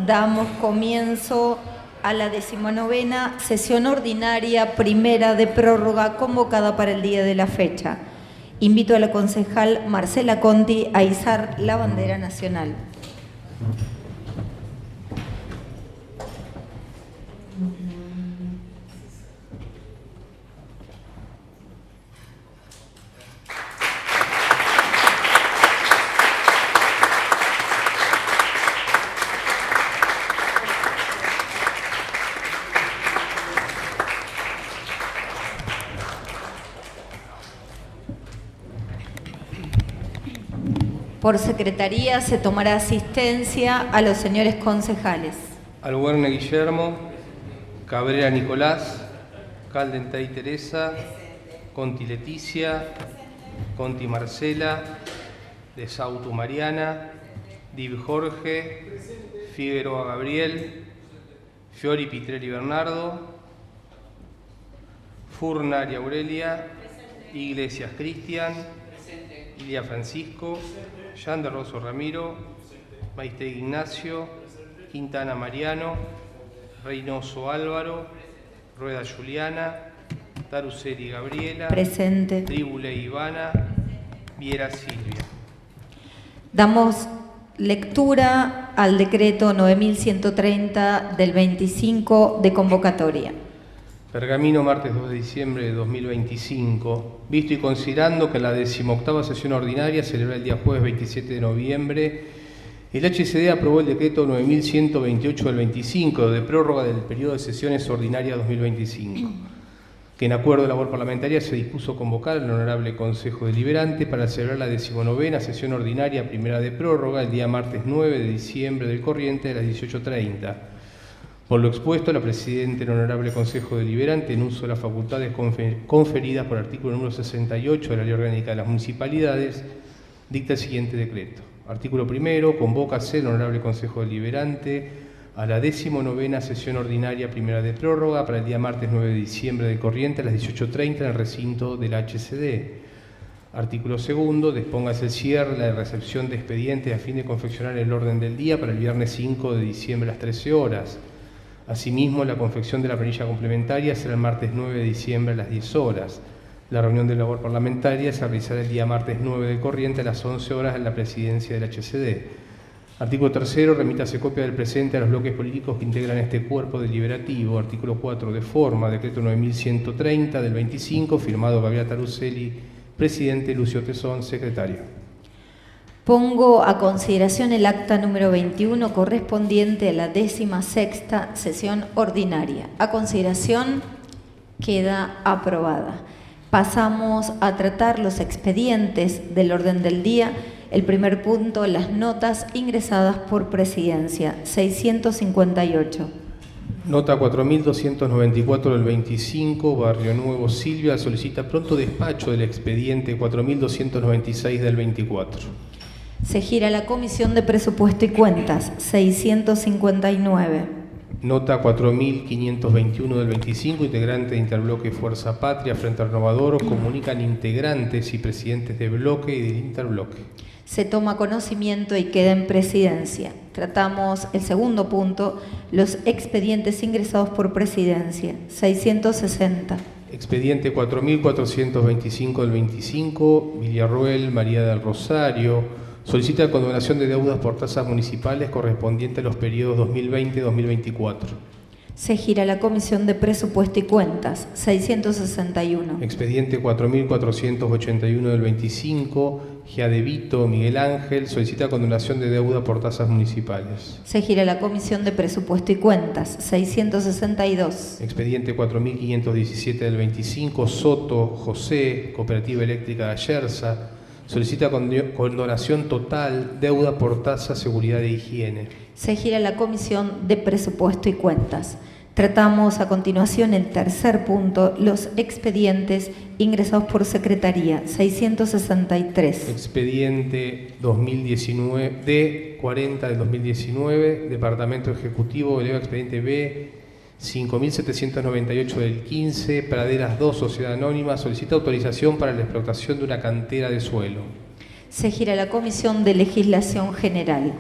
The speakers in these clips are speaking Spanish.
damos comienzo a la 19ª sesión ordinaria primera de prórroga convocada para el día de la fecha. Invito a la concejal Marcela Conti a izar la bandera nacional. Por secretaría se tomará asistencia a los señores concejales. Albuerne Guillermo, Cabrera Nicolás, Caldentay Teresa, Conti Leticia, Conti Marcela, De Sautu Mariana, Dib Jorge, Figueroa Gabriel, Fiori Pitrelli Bernardo, Furnari Aurelia, Iglesias Cristian, Ilia Francisco, Jean de Rosso Ramiro, Maite Ignacio, Quintana Mariano, Reynoso Álvaro, Rueda Juliana, Taruseri Gabriela, presente. Tribule Ivana, Viera Silvia. Damos lectura al decreto 9130 del 25 de convocatoria. Pergamino, martes 2 de diciembre de 2025. Visto y considerando que en la 18ª sesión ordinaria, celebrada el día jueves 27 de noviembre, el HCD aprobó el decreto 9128 del 25 de prórroga del periodo de sesiones ordinarias 2025, que en acuerdo de labor parlamentaria se dispuso convocar al Honorable Consejo Deliberante para celebrar la 19ª sesión ordinaria primera de prórroga el día martes 9 de diciembre del corriente a las 18:30. Por lo expuesto, la Presidenta del Honorable Consejo Deliberante, en uso de las facultades conferidas por el artículo número 68 de la Ley Orgánica de las Municipalidades, dicta el siguiente decreto. Artículo primero. Convócase el Honorable Consejo Deliberante a la 19ª sesión ordinaria primera de prórroga para el día martes 9 de diciembre del corriente a las 18:30 en el recinto del HCD. Artículo segundo. Dispóngase el cierre, la recepción de expedientes a fin de confeccionar el orden del día para el viernes 5 de diciembre a las 13 horas. Asimismo, la confección de la planilla complementaria será el martes 9 de diciembre a las 10 horas. La reunión de labor parlamentaria se realizará el día martes 9 del corriente a las 11 horas en la presidencia del HCD. Artículo tercero. Remítase copia del presente a los bloques políticos que integran este cuerpo deliberativo. Artículo 4. De forma. Decreto 9130 del 25, firmado Gabriela Taruseli, presidente, Lucio Tesón, secretario. Pongo a consideración el acta número 21 correspondiente a la 16ª sesión ordinaria. A consideración queda aprobada. Pasamos a tratar los expedientes del orden del día. El primer punto, las notas ingresadas por presidencia, 658. Nota 4294 del 25, Barrio Nuevo Silvia, solicita pronto despacho del expediente 4296 del 24. Se gira la Comisión de Presupuesto y Cuentas, 659. Nota 4521 del 25, integrante de Interbloque Fuerza Patria, Frente Renovador, comunican integrantes y presidentes de bloque y del Interbloque. Se toma conocimiento y queda en presidencia. Tratamos el segundo punto, los expedientes ingresados por presidencia, 660. Expediente 4425 del 25, Villarroel, María del Rosario, solicita condonación de deudas por tasas municipales correspondiente a los periodos 2020-2024. Se gira la Comisión de Presupuesto y Cuentas, 661. Expediente 4481 del 25, Giadevito Miguel Ángel, solicita condonación de deuda por tasas municipales. Se gira la Comisión de Presupuesto y Cuentas, 662. Expediente 4517 del 25, Soto José, Cooperativa Eléctrica de Ayerza, solicita condonación total, deuda por tasa, seguridad e higiene. Se gira la Comisión de Presupuesto y Cuentas. Tratamos a continuación el tercer punto, los expedientes ingresados por Secretaría, 663. Expediente 2019, D40 del 2019, Departamento Ejecutivo, eleva expediente B 5798 del 15, Praderas 2, Sociedad Anónima, solicita autorización para la explotación de una cantera de suelo. Se gira la Comisión de Legislación General.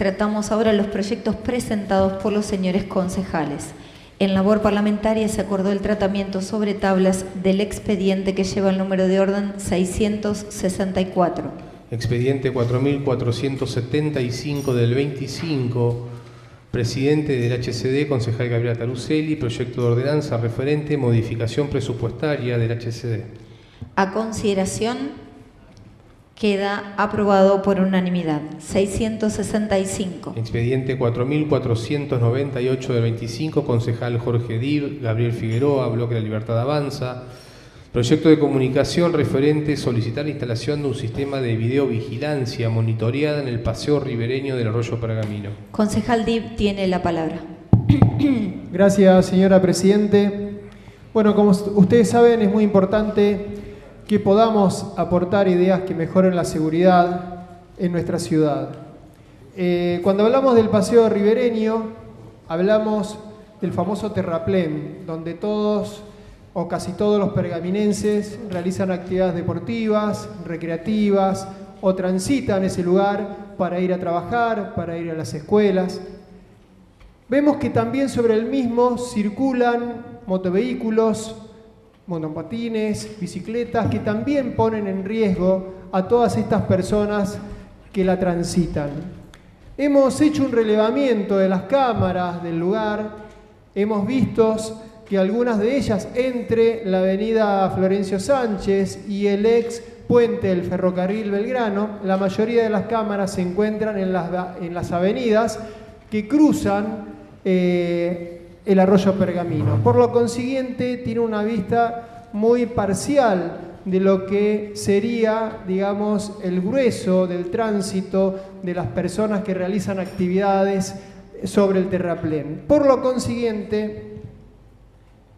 Tratamos ahora los proyectos presentados por los señores concejales. En labor parlamentaria se acordó el tratamiento sobre tablas del expediente que lleva el número de orden 664. Expediente 4475 del 25, presidente del HCD, concejal Gabriela Taruselli, proyecto de ordenanza referente modificación presupuestaria del HCD. A consideración, queda aprobado por unanimidad. 665. Expediente 4498 del 25, concejal Jorge Dib, Gabriel Figueroa, Bloque de la Libertad Avanza. Proyecto de comunicación referente solicitar la instalación de un sistema de videovigilancia monitoreada en el paseo ribereño del Arroyo Pergamino. Concejal Dib tiene la palabra. Gracias, señora Presidente. Bueno, como ustedes saben, es muy importante que podamos aportar ideas que mejoren la seguridad en nuestra ciudad. Cuando hablamos del paseo ribereño, hablamos del famoso terraplén, donde todos o casi todos los pergaminenses realizan actividades deportivas, recreativas o transitan ese lugar para ir a trabajar, para ir a las escuelas. Vemos que también sobre el mismo circulan motovehículos, monopatines, bicicletas, que también ponen en riesgo a todas estas personas que la transitan. Hemos hecho un relevamiento de las cámaras del lugar, hemos visto que algunas de ellas entre la avenida Florencio Sánchez y el ex puente del ferrocarril Belgrano, la mayoría de las cámaras se encuentran en las avenidas que cruzan el Arroyo Pergamino. Por lo consiguiente, tiene una vista muy parcial de lo que sería, digamos, el grueso del tránsito de las personas que realizan actividades sobre el terraplén. Por lo consiguiente,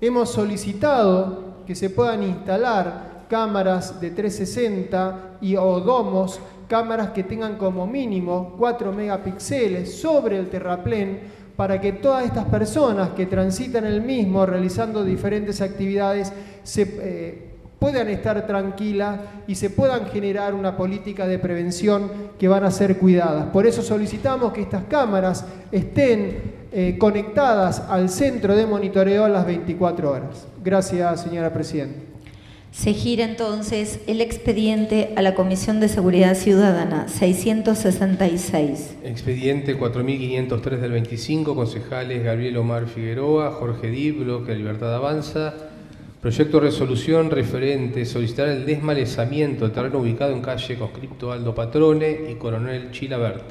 hemos solicitado que se puedan instalar cámaras de 360 o domos, cámaras que tengan como mínimo 4 megapíxeles sobre el terraplén, para que todas estas personas que transitan el mismo realizando diferentes actividades puedan estar tranquilas y se puedan generar una política de prevención que van a ser cuidadas. Por eso solicitamos que estas cámaras estén conectadas al centro de monitoreo a las 24 horas. Gracias, señora Presidenta. Se gira entonces el expediente a la Comisión de Seguridad Ciudadana, 666. Expediente 4503 del 25, concejales Gabriel Omar Figueroa, Jorge Dib, Bloque de Libertad Avanza. Proyecto de resolución referente solicitar el desmalezamiento del terreno ubicado en calle Conscripto Aldo Patrone y Coronel Chilabert.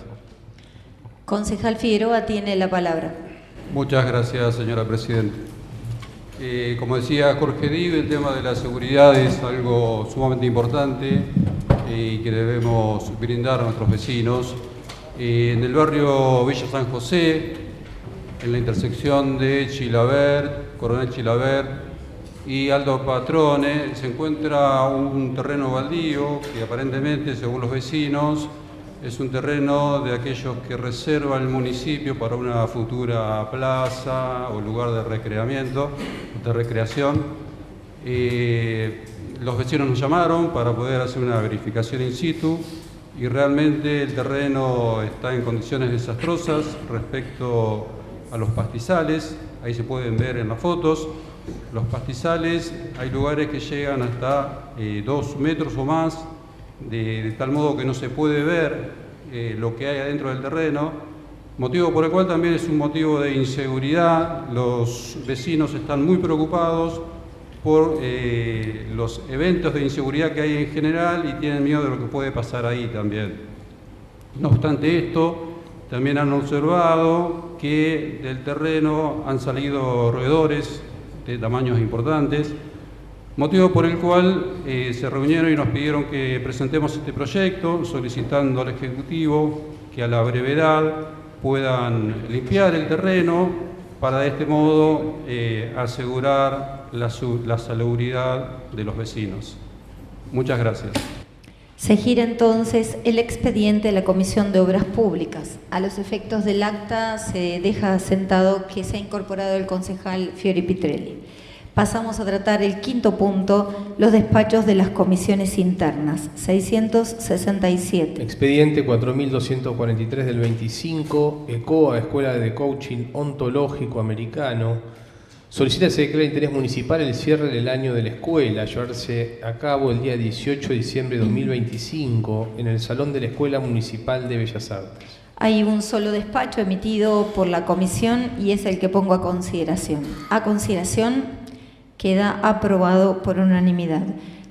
Concejal Figueroa tiene la palabra. Muchas gracias, señora Presidenta. Como decía Jorge Dib, el tema de la seguridad es algo sumamente importante y que debemos brindar a nuestros vecinos. En el barrio Villa San José, en la intersección de Chilabert, Coronel Chilabert y Aldo Patrone, se encuentra un terreno baldío que aparentemente, según los vecinos, es un terreno de aquellos que reserva el municipio para una futura plaza o lugar de recreación. Los vecinos nos llamaron para poder hacer una verificación in situ y realmente el terreno está en condiciones desastrosas respecto a los pastizales. Ahí se pueden ver en las fotos. Los pastizales, hay lugares que llegan hasta 2 metros o más, de tal modo que no se puede ver lo que hay adentro del terreno, motivo por el cual también es un motivo de inseguridad. Los vecinos están muy preocupados por los eventos de inseguridad que hay en general y tienen miedo de lo que puede pasar ahí también. No obstante esto, también han observado que del terreno han salido roedores de tamaños importantes, motivo por el cual se reunieron y nos pidieron que presentemos este proyecto, solicitando al Ejecutivo que a la brevedad puedan limpiar el terreno para de este modo asegurar la salubridad de los vecinos. Muchas gracias. Se gira entonces el expediente de la Comisión de Obras Públicas. A los efectos del acta se deja sentado que se ha incorporado el concejal Fiori Pitrelli. Pasamos a tratar el quinto punto, los despachos de las comisiones internas, 667. Expediente 4243 del 25, ECOA, Escuela de Coaching Ontológico Americano. Solicita se declare de interés municipal el cierre del año de la escuela, a llevarse a cabo el día 18 de diciembre de 2025 en el Salón de la Escuela Municipal de Bellas Artes. Hay un solo despacho emitido por la comisión y es el que pongo a consideración. A consideración queda aprobado por unanimidad.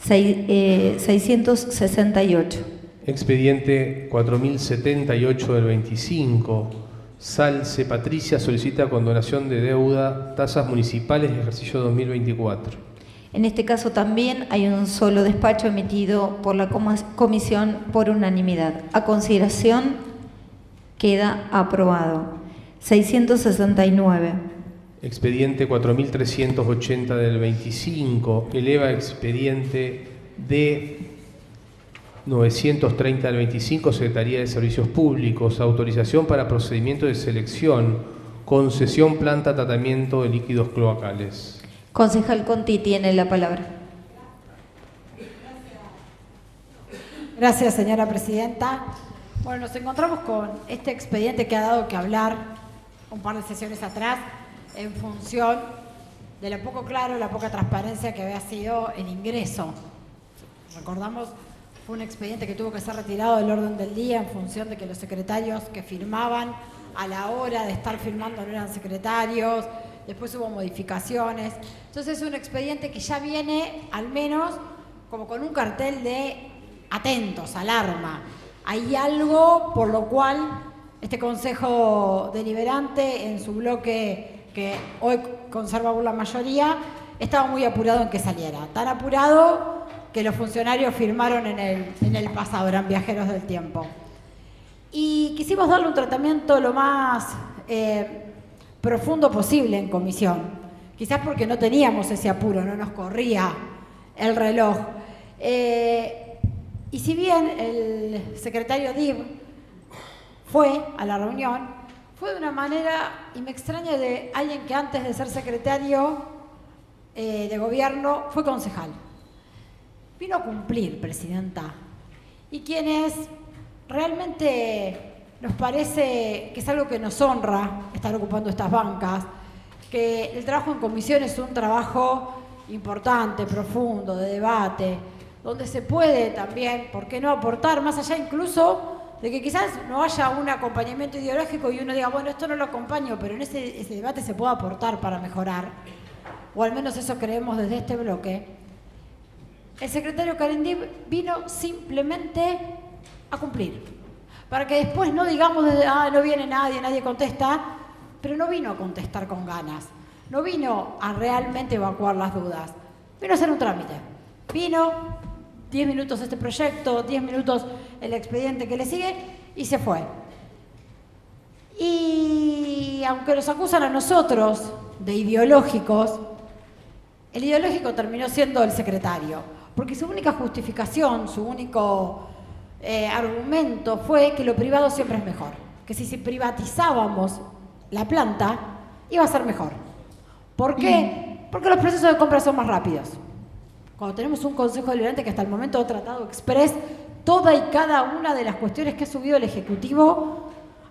668. Expediente 4078 del 25. Salce Patricia solicita condonación de deuda, tasas municipales de ejercicio 2024. En este caso también hay un solo despacho emitido por la comisión por unanimidad. A consideración queda aprobado. 669. Expediente 4380 del 25, eleva expediente de 930 del 25, Secretaría de Servicios Públicos, autorización para procedimiento de selección, concesión planta tratamiento de líquidos cloacales. Concejal Conti tiene la palabra. Gracias, señora presidenta. Bueno, nos encontramos con este expediente que ha dado que hablar un par de sesiones atrás, en función de lo poco claro, la poca transparencia que había sido el ingreso. Recordamos, fue un expediente que tuvo que ser retirado del orden del día en función de que los secretarios que firmaban a la hora de estar firmando no eran secretarios, después hubo modificaciones. Entonces es un expediente que ya viene al menos como con un cartel de atentos, alarma. Hay algo por lo cual este Consejo Deliberante en su bloque que hoy conserva la mayoría, estaba muy apurado en que saliera. Tan apurado que los funcionarios firmaron en el pasado, eran viajeros del tiempo. Y quisimos darle un tratamiento lo más profundo posible en comisión. Quizás porque no teníamos ese apuro, no nos corría el reloj. Y si bien el secretario DIV fue a la reunión, fue de una manera, y me extraña, de alguien que antes de ser secretario de gobierno fue concejal. Vino a cumplir, presidenta. Y quienes realmente nos parece que es algo que nos honra estar ocupando estas bancas, que el trabajo en comisión es un trabajo importante, profundo, de debate, donde se puede también, ¿por qué no?, aportar, más allá incluso de que quizás no haya un acompañamiento ideológico y uno diga, bueno, esto no lo acompaño, pero en ese debate se puede aportar para mejorar, o al menos eso creemos desde este bloque. El secretario Carendib vino simplemente a cumplir, para que después no digamos, no viene nadie, nadie contesta, pero no vino a contestar con ganas, no vino a realmente evacuar las dudas, vino a hacer un trámite, vino 10 minutos este proyecto, 10 minutos el expediente que le sigue y se fue. Y aunque nos acusan a nosotros de ideológicos, el ideológico terminó siendo el secretario, porque su única justificación, su único argumento fue que lo privado siempre es mejor, que si privatizábamos la planta iba a ser mejor. ¿Por qué? Porque los procesos de compra son más rápidos. Cuando tenemos un Consejo Deliberante que hasta el momento ha tratado express toda y cada una de las cuestiones que ha subido el Ejecutivo,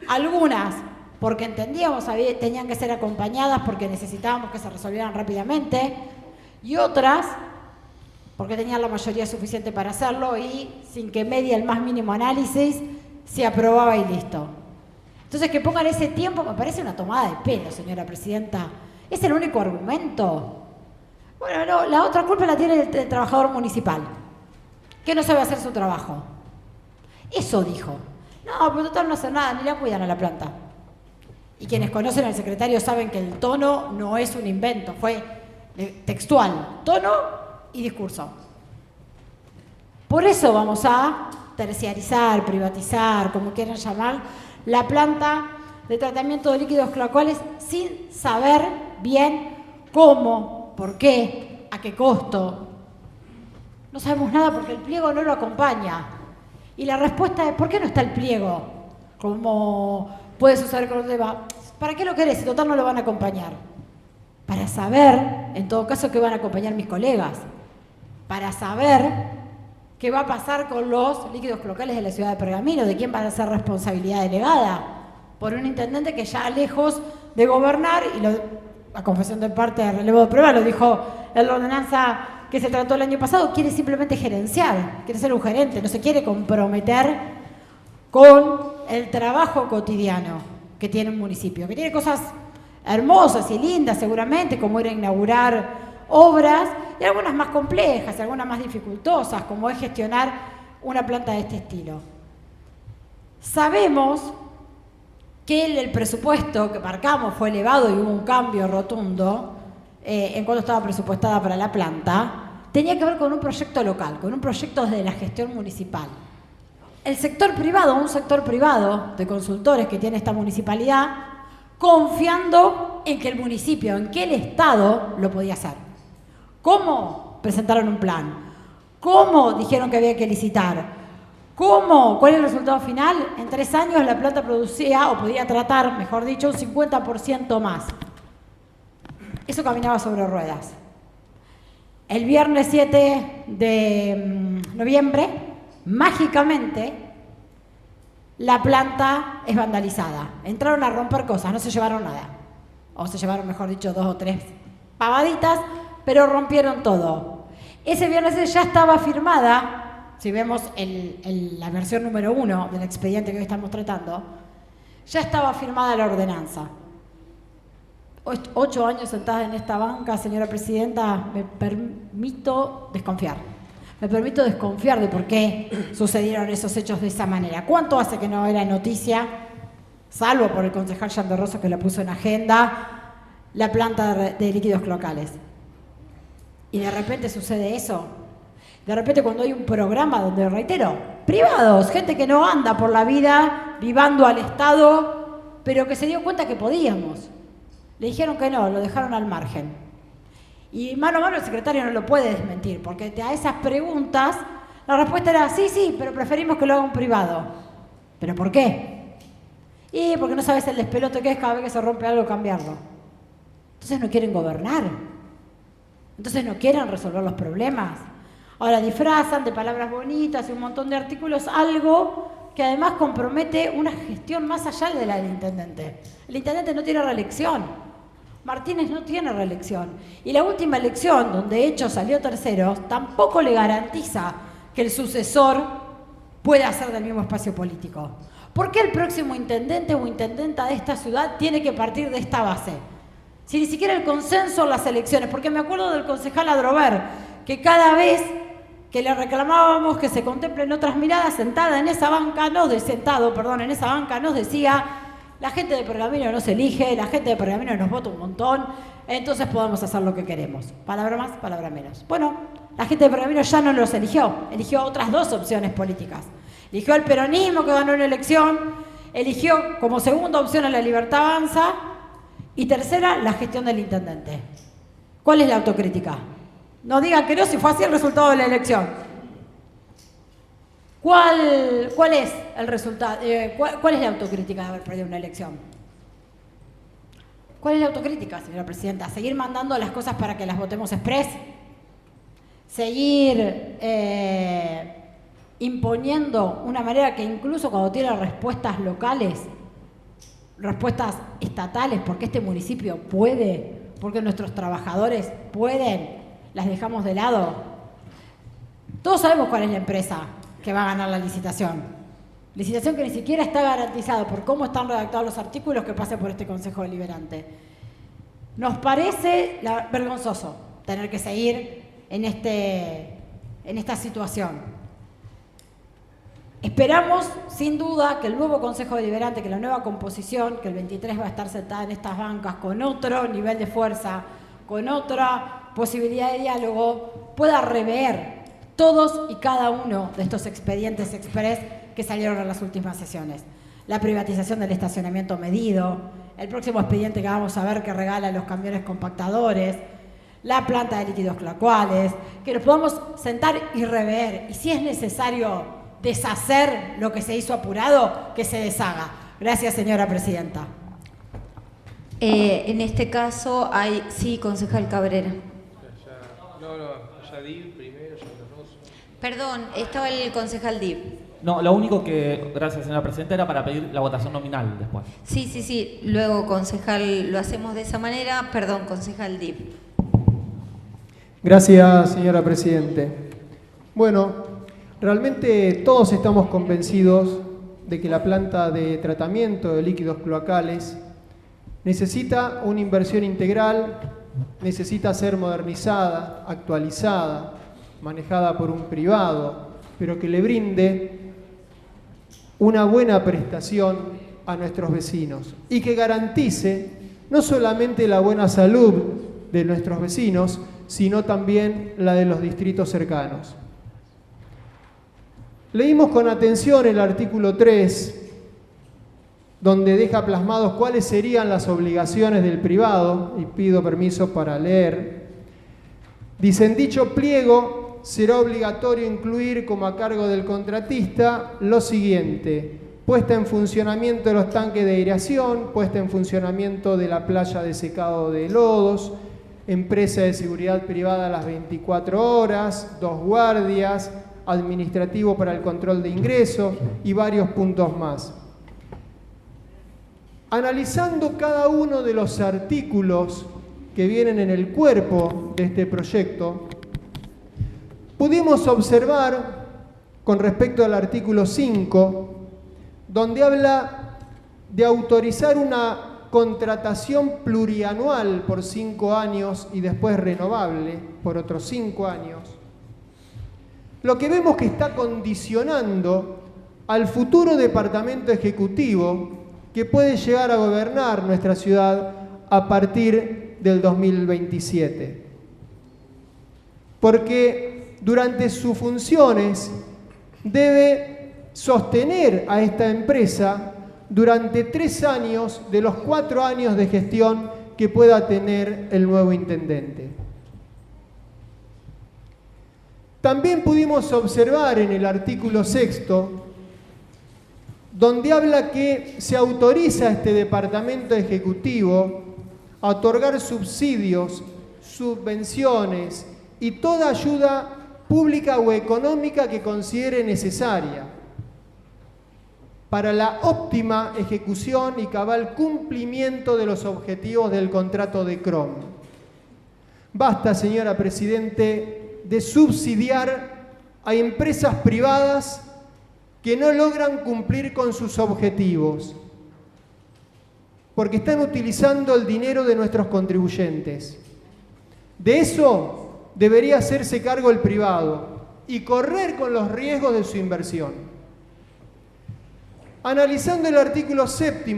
algunas porque entendíamos tenían que ser acompañadas porque necesitábamos que se resolvieran rápidamente, y otras porque tenían la mayoría suficiente para hacerlo y sin que medie el más mínimo análisis se aprobaba y listo. Entonces que pongan ese tiempo me parece una tomada de pelo, señora presidenta. ¿Es el único argumento? Bueno, no, la otra culpa la tiene el trabajador municipal, que no sabe hacer su trabajo. Eso dijo. No, pero total no hace nada, ni la cuidan a la planta. Y quienes conocen al secretario saben que el tono no es un invento, fue textual, tono y discurso. Por eso vamos a terciarizar, privatizar, como quieran llamar, la planta de tratamiento de líquidos cloacales sin saber bien cómo, por qué, a qué costo. No sabemos nada porque el pliego no lo acompaña. Y la respuesta es, ¿por qué no está el pliego? Como puede suceder con el tema. ¿Para qué lo querés si total no lo van a acompañar? para saber, en todo caso, qué van a acompañar mis colegas, para saber qué va a pasar con los líquidos cloacales de la ciudad de Pergamino, de quién va a ser responsabilidad delegada, por un intendente que ya lejos de gobernar, y a confesión de parte de relevo de prueba, lo dijo en la ordenanza que se trató el año pasado, quiere simplemente gerenciar, quiere ser un gerente, no se quiere comprometer con el trabajo cotidiano que tiene un municipio, que tiene cosas hermosas y lindas seguramente, como ir a inaugurar obras, y algunas más complejas, y algunas más dificultosas, como es gestionar una planta de este estilo. Sabemos que el presupuesto que marcamos fue elevado y hubo un cambio rotundo en cuanto estaba presupuestada para la planta, tenía que ver con un proyecto local, con un proyecto de la gestión municipal. El sector privado, un sector privado de consultores que tiene esta municipalidad, confiando en que el municipio, en que el Estado lo podía hacer. ¿Cómo presentaron un plan? ¿Cómo dijeron que había que licitar? ¿Cómo? ¿Cuál es el resultado final? En 3 años la planta producía, o podía tratar, mejor dicho, un 50% más. Eso caminaba sobre ruedas. El viernes 7 de noviembre, mágicamente, la planta es vandalizada. Entraron a romper cosas, no se llevaron nada. O se llevaron, mejor dicho, 2 o 3 pavaditas, pero rompieron todo. Ese viernes ya estaba firmada, si vemos la versión número 1 del expediente que hoy estamos tratando, ya estaba firmada la ordenanza. 8 años sentada en esta banca, señora presidenta, me permito desconfiar. Me permito desconfiar de por qué sucedieron esos hechos de esa manera. ¿Cuánto hace que no era noticia, salvo por el concejal Jean de Rosso que la puso en agenda, la planta de líquidos cloacales? Y de repente sucede eso. De repente cuando hay un programa donde, reitero, privados, gente que no anda por la vida vivando al Estado, pero que se dio cuenta que podíamos. Le dijeron que no, lo dejaron al margen. Y mano a mano el secretario no lo puede desmentir, porque a esas preguntas la respuesta era sí, pero preferimos que lo haga un privado. ¿Pero por qué? Y porque no sabes el despelote que es cada vez que se rompe algo cambiarlo. Entonces no quieren gobernar. Entonces no quieren resolver los problemas. Ahora disfrazan de palabras bonitas y un montón de artículos algo que además compromete una gestión más allá de la del intendente. El intendente no tiene reelección. Martínez no tiene reelección. Y la última elección, donde Hecho salió tercero, tampoco le garantiza que el sucesor pueda ser del mismo espacio político. ¿Por qué el próximo intendente o intendenta de esta ciudad tiene que partir de esta base? Si ni siquiera el consenso en las elecciones, porque me acuerdo del concejal Adrover, que cada vez que le reclamábamos que se contemplen otras miradas, en esa banca nos decía: la gente de Pergamino nos elige, la gente de Pergamino nos vota un montón, entonces podemos hacer lo que queremos. Palabra más, palabra menos. Bueno, la gente de Pergamino ya no los eligió otras 2 opciones políticas. Eligió el peronismo, que ganó una elección, eligió como segunda opción a La Libertad Avanza, y tercera, la gestión del intendente. ¿Cuál es la autocrítica? No digan que no, si fue así el resultado de la elección. ¿Cuál es el resultado? ¿Cuál es la autocrítica de haber perdido una elección? ¿Cuál es la autocrítica, señora presidenta? ¿Seguir mandando las cosas para que las votemos express? ¿Seguir imponiendo una manera que incluso cuando tiene respuestas locales, respuestas estatales, porque este municipio puede, porque nuestros trabajadores pueden, las dejamos de lado? Todos sabemos cuál es la empresa que va a ganar la licitación. Licitación que ni siquiera está garantizada por cómo están redactados los artículos que pase por este Consejo Deliberante. Nos parece vergonzoso tener que seguir en esta situación. Esperamos, sin duda, que el nuevo Consejo Deliberante, que la nueva composición, que el 23 va a estar sentada en estas bancas con otro nivel de fuerza, con otra posibilidad de diálogo, pueda rever todos y cada uno de estos expedientes express que salieron en las últimas sesiones. La privatización del estacionamiento medido, el próximo expediente que vamos a ver que regala los camiones compactadores, la planta de líquidos cloacales, que nos podamos sentar y rever, y si es necesario deshacer lo que se hizo apurado, que se deshaga. Gracias, señora presidenta. En este caso hay, sí, concejal Cabrera. Ya DIV primero, ya los dos. Perdón, estaba el concejal DIV. No, lo único que, gracias señora presidenta, era para pedir la votación nominal después. Sí. Luego, concejal, lo hacemos de esa manera. Perdón, concejal DIV. Gracias, señora Presidente. Bueno, realmente todos estamos convencidos de que la planta de tratamiento de líquidos cloacales necesita una inversión integral, necesita ser modernizada, actualizada, manejada por un privado, pero que le brinde una buena prestación a nuestros vecinos y que garantice no solamente la buena salud de nuestros vecinos, sino también la de los distritos cercanos. Leímos con atención el artículo 3, donde deja plasmados cuáles serían las obligaciones del privado, y pido permiso para leer. Dice: en dicho pliego será obligatorio incluir como a cargo del contratista lo siguiente: puesta en funcionamiento de los tanques de aireación, puesta en funcionamiento de la playa de secado de lodos, empresa de seguridad privada a las 24 horas, 2 guardias, administrativo para el control de ingresos y varios puntos más. Analizando cada uno de los artículos que vienen en el cuerpo de este proyecto, pudimos observar, con respecto al artículo 5, donde habla de autorizar una contratación plurianual por 5 años y después renovable por otros 5 años, lo que vemos que está condicionando al futuro departamento ejecutivo que puede llegar a gobernar nuestra ciudad a partir del 2027. Porque durante sus funciones debe sostener a esta empresa durante 3 años de los 4 años de gestión que pueda tener el nuevo intendente. También pudimos observar en el artículo 6, donde habla que se autoriza a este departamento ejecutivo a otorgar subsidios, subvenciones y toda ayuda pública o económica que considere necesaria para la óptima ejecución y cabal cumplimiento de los objetivos del contrato de CROM. Basta, señora Presidente, de subsidiar a empresas privadas que no logran cumplir con sus objetivos, porque están utilizando el dinero de nuestros contribuyentes. De eso debería hacerse cargo el privado y correr con los riesgos de su inversión. Analizando el artículo 7,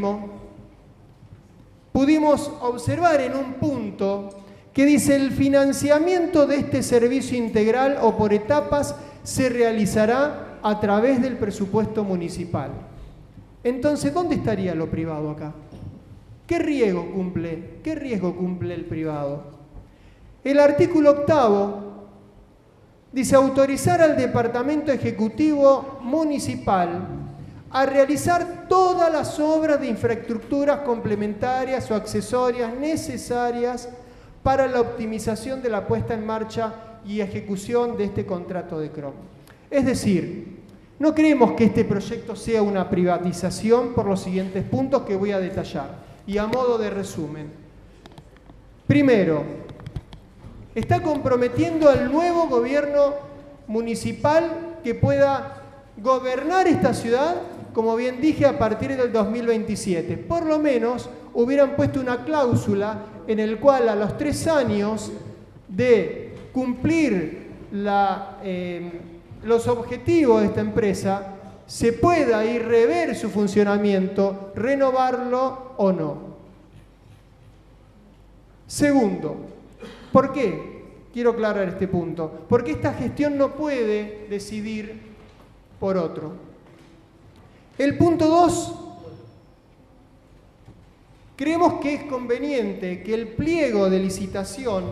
pudimos observar en un punto que dice: el financiamiento de este servicio integral o por etapas se realizará a través del presupuesto municipal. Entonces, ¿dónde estaría lo privado acá? ¿Qué riesgo cumple el privado? El artículo 8 dice: autorizar al Departamento Ejecutivo Municipal a realizar todas las obras de infraestructuras complementarias o accesorias necesarias para la optimización de la puesta en marcha y ejecución de este contrato de CROM. Es decir, no creemos que este proyecto sea una privatización por los siguientes puntos que voy a detallar. Y a modo de resumen: primero, está comprometiendo al nuevo gobierno municipal que pueda gobernar esta ciudad, como bien dije, a partir del 2027. Por lo menos hubieran puesto una cláusula en el cual a los 3 años de cumplir los objetivos de esta empresa se pueda ir rever su funcionamiento, renovarlo o no. Segundo, ¿por qué? Quiero aclarar este punto. Porque esta gestión no puede decidir por otro. El punto 2, creemos que es conveniente que el pliego de licitación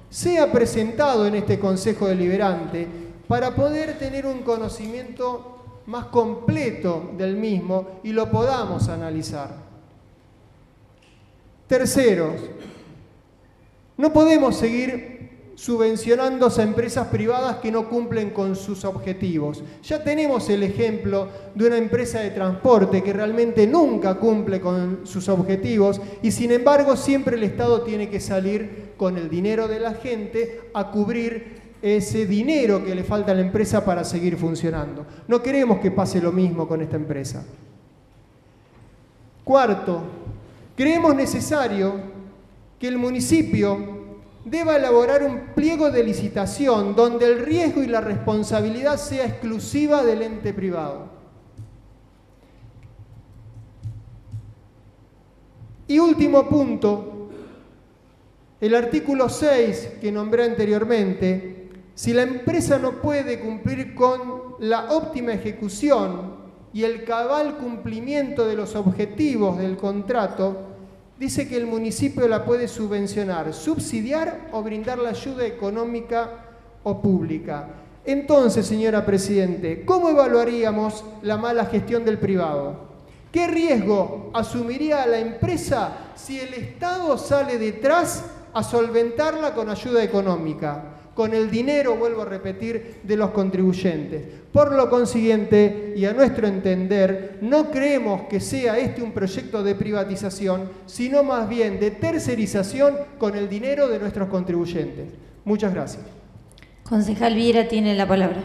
sea presentado en este Consejo Deliberante para poder tener un conocimiento más completo del mismo y lo podamos analizar. Terceros, no podemos seguir subvencionando a empresas privadas que no cumplen con sus objetivos. Ya tenemos el ejemplo de una empresa de transporte que realmente nunca cumple con sus objetivos y sin embargo siempre el Estado tiene que salir con el dinero de la gente a cubrir ese dinero que le falta a la empresa para seguir funcionando. No queremos que pase lo mismo con esta empresa. Cuarto, creemos necesario que el municipio deba elaborar un pliego de licitación donde el riesgo y la responsabilidad sea exclusiva del ente privado. Y último punto, el artículo 6 que nombré anteriormente, si la empresa no puede cumplir con la óptima ejecución y el cabal cumplimiento de los objetivos del contrato, dice que el municipio la puede subvencionar, subsidiar o brindar la ayuda económica o pública. Entonces, señora Presidente, ¿cómo evaluaríamos la mala gestión del privado? ¿Qué riesgo asumiría la empresa si el Estado sale detrás a solventarla con ayuda económica? Con el dinero, vuelvo a repetir, de los contribuyentes. Por lo consiguiente, y a nuestro entender, no creemos que sea este un proyecto de privatización, sino más bien de tercerización con el dinero de nuestros contribuyentes. Muchas gracias. Concejal Viera tiene la palabra.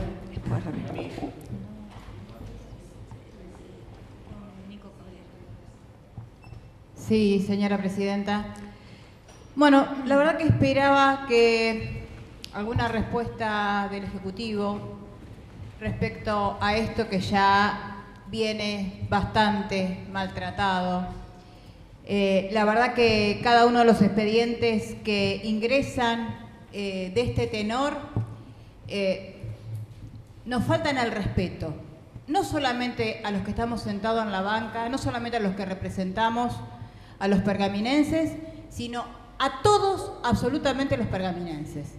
Sí, señora presidenta. Bueno, la verdad que esperaba que alguna respuesta del Ejecutivo respecto a esto que ya viene bastante maltratado. La verdad que cada uno de los expedientes que ingresan de este tenor nos faltan al respeto, no solamente a los que estamos sentados en la banca, no solamente a los que representamos a los pergaminenses, sino a todos, absolutamente los pergaminenses.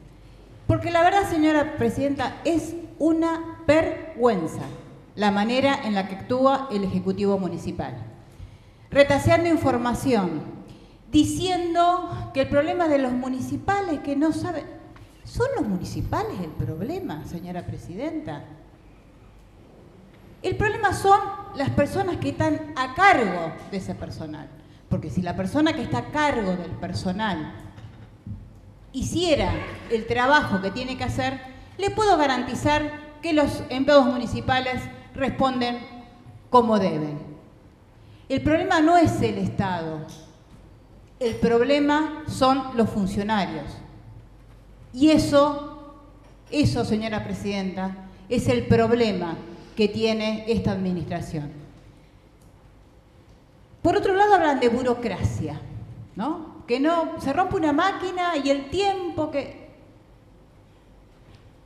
Porque la verdad, señora presidenta, es una vergüenza la manera en la que actúa el Ejecutivo Municipal. Retaseando información, diciendo que el problema de los municipales, que no saben... ¿Son los municipales el problema, señora presidenta? El problema son las personas que están a cargo de ese personal. Porque si la persona que está a cargo del personal hiciera el trabajo que tiene que hacer, le puedo garantizar que los empleados municipales responden como deben. El problema no es el Estado, el problema son los funcionarios. Y eso, señora presidenta, es el problema que tiene esta administración. Por otro lado, hablan de burocracia, ¿no? Que no se rompe una máquina y el tiempo que...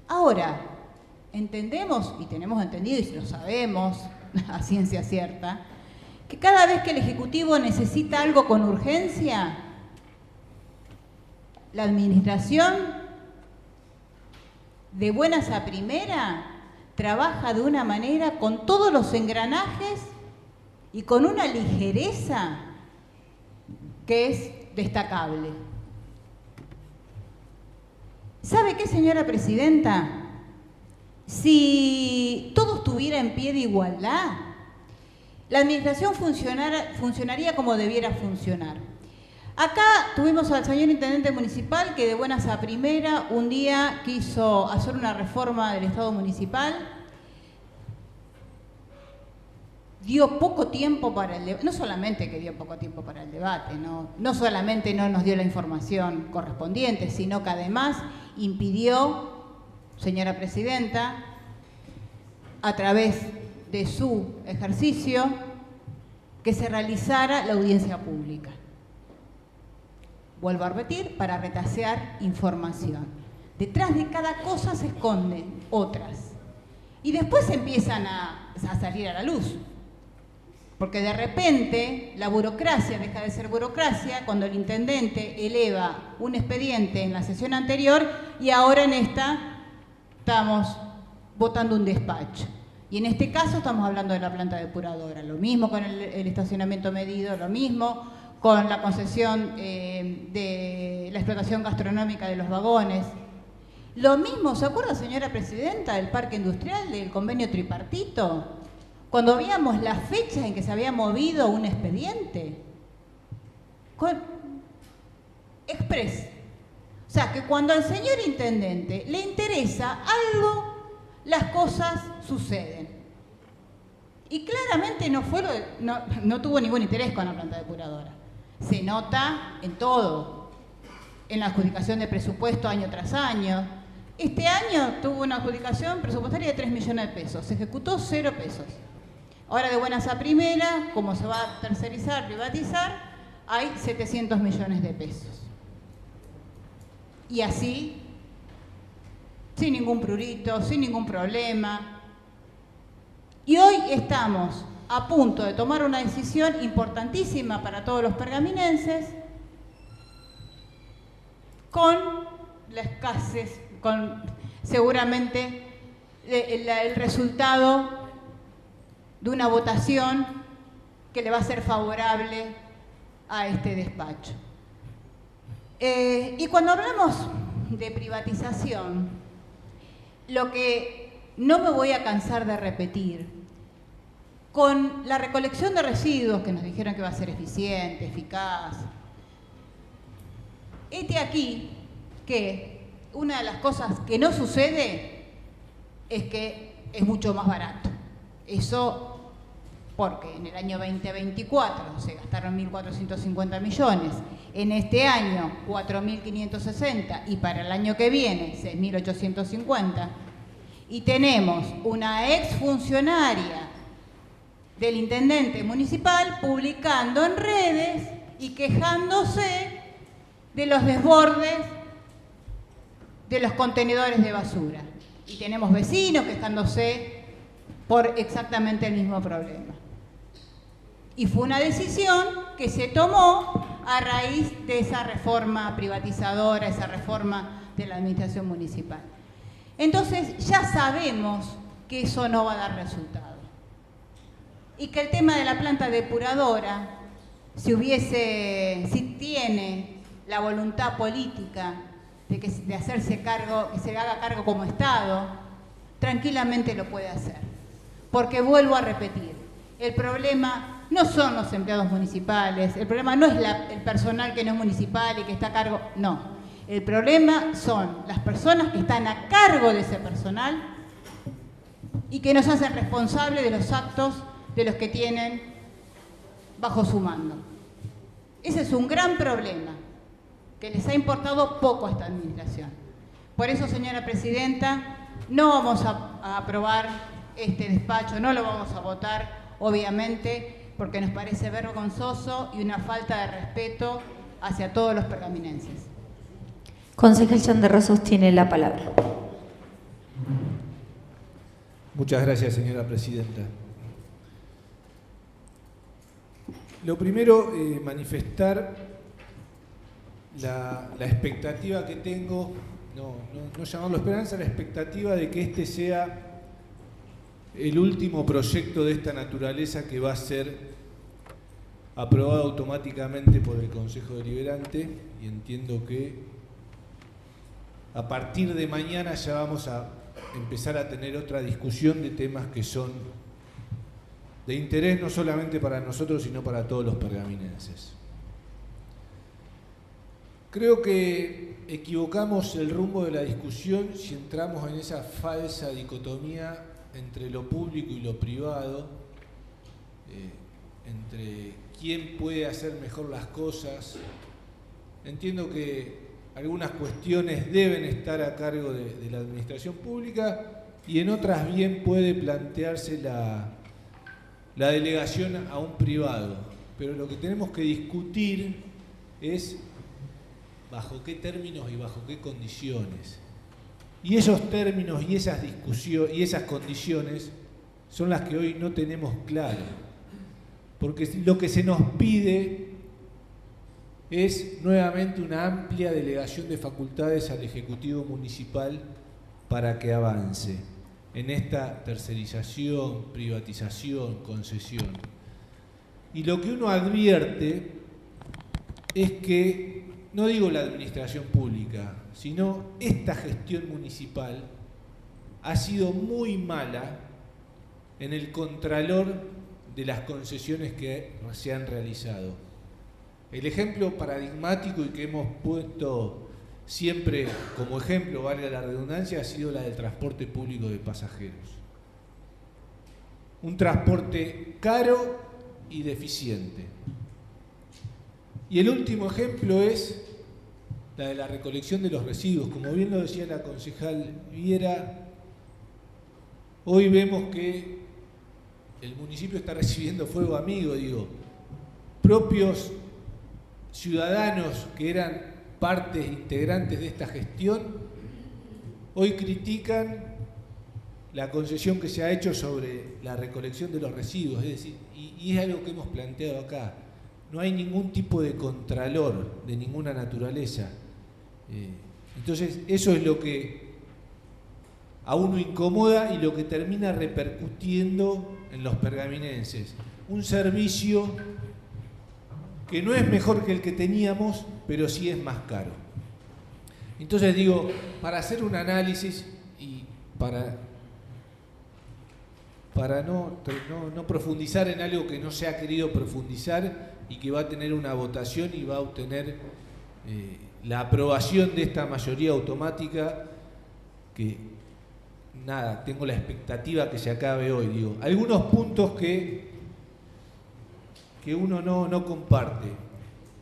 Ahora, entendemos, y tenemos entendido y lo sabemos a ciencia cierta, que cada vez que el Ejecutivo necesita algo con urgencia, la administración, de buenas a primera, trabaja de una manera con todos los engranajes y con una ligereza que es destacable. ¿Sabe qué, señora presidenta? Si todo estuviera en pie de igualdad, la administración funcionaría como debiera funcionar. Acá tuvimos al señor intendente municipal que de buenas a primera un día quiso hacer una reforma del Estado municipal, dio poco tiempo para el debate, no solamente que dio poco tiempo para el debate, no solamente no nos dio la información correspondiente, sino que además impidió, señora presidenta, a través de su ejercicio, que se realizara la audiencia pública. Vuelvo a repetir, para retasear información. Detrás de cada cosa se esconden otras. Y después empiezan a salir a la luz. Porque de repente la burocracia deja de ser burocracia cuando el intendente eleva un expediente en la sesión anterior y ahora en esta estamos votando un despacho. Y en este caso estamos hablando de la planta depuradora. Lo mismo con el estacionamiento medido, lo mismo con la concesión de la explotación gastronómica de los vagones. Lo mismo, ¿se acuerda, señora presidenta, del parque industrial, del convenio tripartito? Cuando veíamos la fecha en que se había movido un expediente. Con Express. O sea, que cuando al señor intendente le interesa algo, las cosas suceden. Y claramente no tuvo ningún interés con la planta depuradora. Se nota en todo, en la adjudicación de presupuesto año tras año. Este año tuvo una adjudicación presupuestaria de 3 millones de pesos, se ejecutó 0 pesos. Ahora de buenas a primera, como se va a tercerizar, privatizar, hay 700 millones de pesos. Y así, sin ningún prurito, sin ningún problema. Y hoy estamos a punto de tomar una decisión importantísima para todos los pergaminenses, con la escasez, con seguramente el resultado de una votación que le va a ser favorable a este despacho. Y cuando hablamos de privatización, lo que no me voy a cansar de repetir, con la recolección de residuos que nos dijeron que va a ser eficiente, eficaz, este aquí que una de las cosas que no sucede es que es mucho más barato. Eso porque en el año 2024 se gastaron 1.450 millones, en este año 4.560 y para el año que viene 6.850. Y tenemos una exfuncionaria del intendente municipal publicando en redes y quejándose de los desbordes de los contenedores de basura. Y tenemos vecinos quejándose por exactamente el mismo problema. Y fue una decisión que se tomó a raíz de esa reforma privatizadora, esa reforma de la administración municipal. Entonces ya sabemos que eso no va a dar resultado. Y que el tema de la planta depuradora, si tiene la voluntad política de hacerse cargo, que se haga cargo como Estado, tranquilamente lo puede hacer. Porque vuelvo a repetir, el problema no son los empleados municipales, el problema no es el personal que no es municipal y que está a cargo, no. El problema son las personas que están a cargo de ese personal y que nos hacen responsables de los actos de los que tienen bajo su mando. Ese es un gran problema que les ha importado poco a esta administración. Por eso, señora presidenta, no vamos a aprobar este despacho, no lo vamos a votar, obviamente, porque nos parece vergonzoso y una falta de respeto hacia todos los pergaminenses. Concejal Chanderrosos tiene la palabra. Muchas gracias, señora presidenta. Lo primero, manifestar la expectativa que tengo, no llamarlo esperanza, la expectativa de que este sea el último proyecto de esta naturaleza que va a ser aprobado automáticamente por el Consejo Deliberante, y entiendo que a partir de mañana ya vamos a empezar a tener otra discusión de temas que son de interés no solamente para nosotros, sino para todos los pergaminenses. Creo que equivocamos el rumbo de la discusión si entramos en esa falsa dicotomía entre lo público y lo privado, entre quién puede hacer mejor las cosas. Entiendo que algunas cuestiones deben estar a cargo de la administración pública y en otras bien puede plantearse la delegación a un privado. Pero lo que tenemos que discutir es bajo qué términos y bajo qué condiciones. Y esos términos y esas discusiones y esas condiciones son las que hoy no tenemos claro. Porque lo que se nos pide es nuevamente una amplia delegación de facultades al Ejecutivo Municipal para que avance en esta tercerización, privatización, concesión. Y lo que uno advierte es que, no digo la administración pública, sino esta gestión municipal ha sido muy mala en el contralor de las concesiones que se han realizado. El ejemplo paradigmático y que hemos puesto siempre como ejemplo, valga la redundancia, ha sido la del transporte público de pasajeros. Un transporte caro y deficiente. Y el último ejemplo es la de la recolección de los residuos. Como bien lo decía la concejal Viera, hoy vemos que el municipio está recibiendo fuego amigo, propios ciudadanos que eran partes integrantes de esta gestión, hoy critican la concesión que se ha hecho sobre la recolección de los residuos, es decir, y es algo que hemos planteado acá, no hay ningún tipo de contralor de ninguna naturaleza. Entonces, eso es lo que a uno incomoda y lo que termina repercutiendo en los pergaminenses. Un servicio que no es mejor que el que teníamos, pero sí es más caro. Entonces para hacer un análisis y para no profundizar en algo que no se ha querido profundizar y que va a tener una votación y va a obtener la aprobación de esta mayoría automática, que tengo la expectativa que se acabe hoy. Algunos puntos que uno no comparte.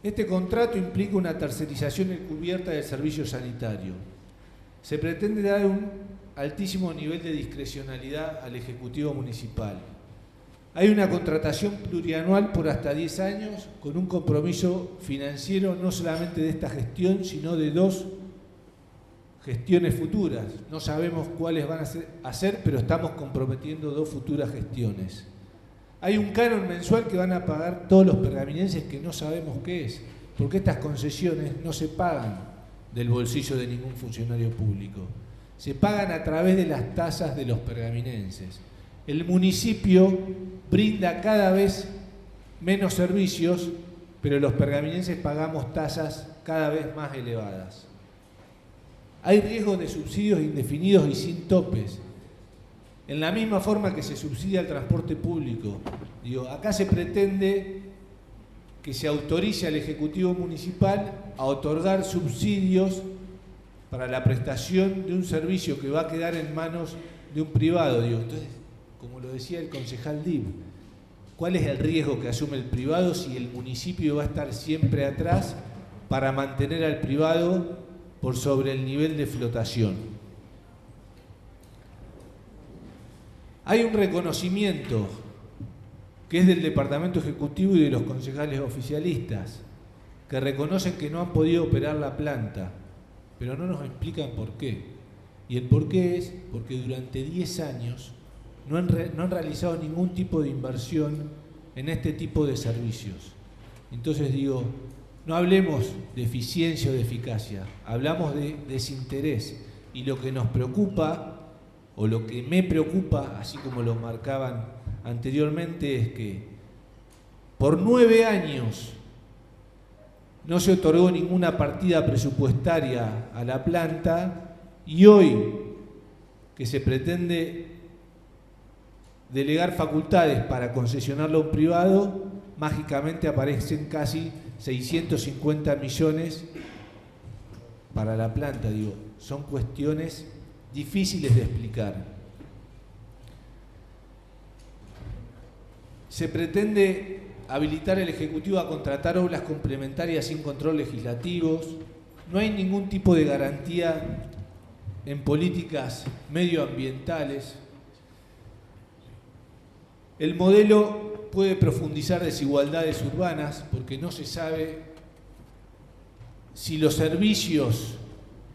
Este contrato implica una tercerización encubierta del servicio sanitario. Se pretende dar un altísimo nivel de discrecionalidad al Ejecutivo Municipal. Hay una contratación plurianual por hasta 10 años con un compromiso financiero no solamente de esta gestión, sino de 2 gestiones futuras. No sabemos cuáles van a ser, pero estamos comprometiendo 2 futuras gestiones. Hay un canon mensual que van a pagar todos los pergaminenses que no sabemos qué es, porque estas concesiones no se pagan del bolsillo de ningún funcionario público, se pagan a través de las tasas de los pergaminenses. El municipio brinda cada vez menos servicios, pero los pergaminenses pagamos tasas cada vez más elevadas. Hay riesgos de subsidios indefinidos y sin topes. En la misma forma que se subsidia el transporte público. Acá se pretende que se autorice al Ejecutivo Municipal a otorgar subsidios para la prestación de un servicio que va a quedar en manos de un privado. Entonces, como lo decía el concejal Dib, ¿cuál es el riesgo que asume el privado si el municipio va a estar siempre atrás para mantener al privado por sobre el nivel de flotación? Hay un reconocimiento que es del Departamento Ejecutivo y de los concejales oficialistas, que reconocen que no han podido operar la planta, pero no nos explican por qué. Y el por qué es porque durante 10 años no han realizado ningún tipo de inversión en este tipo de servicios. Entonces no hablemos de eficiencia o de eficacia, hablamos de desinterés. Y lo que nos preocupa, o lo que me preocupa, así como lo marcaban anteriormente, es que por 9 años no se otorgó ninguna partida presupuestaria a la planta y hoy que se pretende delegar facultades para concesionarlo a un privado, mágicamente aparecen casi 650 millones para la planta. Son cuestiones difíciles de explicar. Se pretende habilitar el Ejecutivo a contratar obras complementarias sin control legislativos. No hay ningún tipo de garantía en políticas medioambientales. El modelo puede profundizar desigualdades urbanas porque no se sabe si los servicios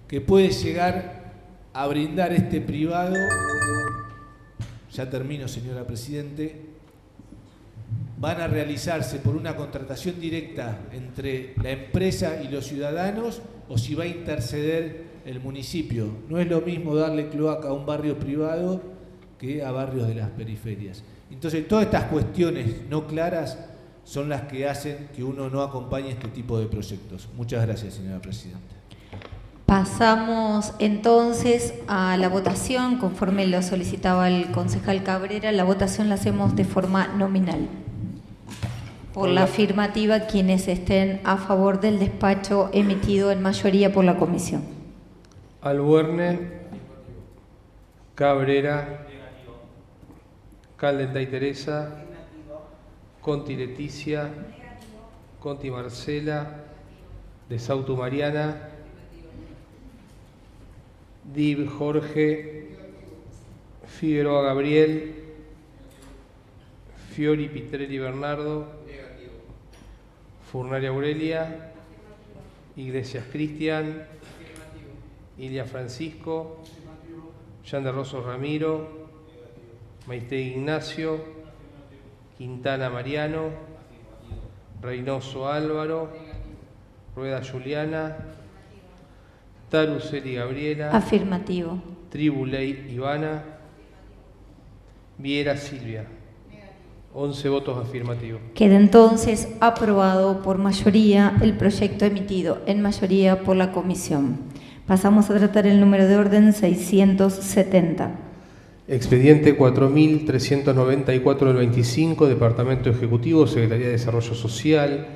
que puede llegar a brindar este privado, ya termino señora Presidente, van a realizarse por una contratación directa entre la empresa y los ciudadanos o si va a interceder el municipio. No es lo mismo darle cloaca a un barrio privado que a barrios de las periferias. Entonces, todas estas cuestiones no claras son las que hacen que uno no acompañe este tipo de proyectos. Muchas gracias, señora presidenta. Pasamos entonces a la votación, conforme lo solicitaba el concejal Cabrera. La votación la hacemos de forma nominal. Por la afirmativa, quienes estén a favor del despacho emitido en mayoría por la comisión. Albuerne, Cabrera, Caldentay Teresa, Conti Leticia, Conti Marcela, De Sautu Mariana, Dib Jorge, Figueroa Gabriel, Fiori Pitrelli Bernardo, Furnari Aurelia, Iglesias Cristian, Ilia Francisco, Yander Rosso Ramiro, Maite Ignacio, Quintana Mariano, Reynoso Álvaro, Rueda Juliana, Taruseli Gabriela, Afirmativo. Tribuley Ivana, Viera Silvia. 11 votos afirmativos. Queda entonces aprobado por mayoría el proyecto emitido en mayoría por la comisión. Pasamos a tratar el número de orden 670. Expediente 4394 del 25, Departamento Ejecutivo, Secretaría de Desarrollo Social.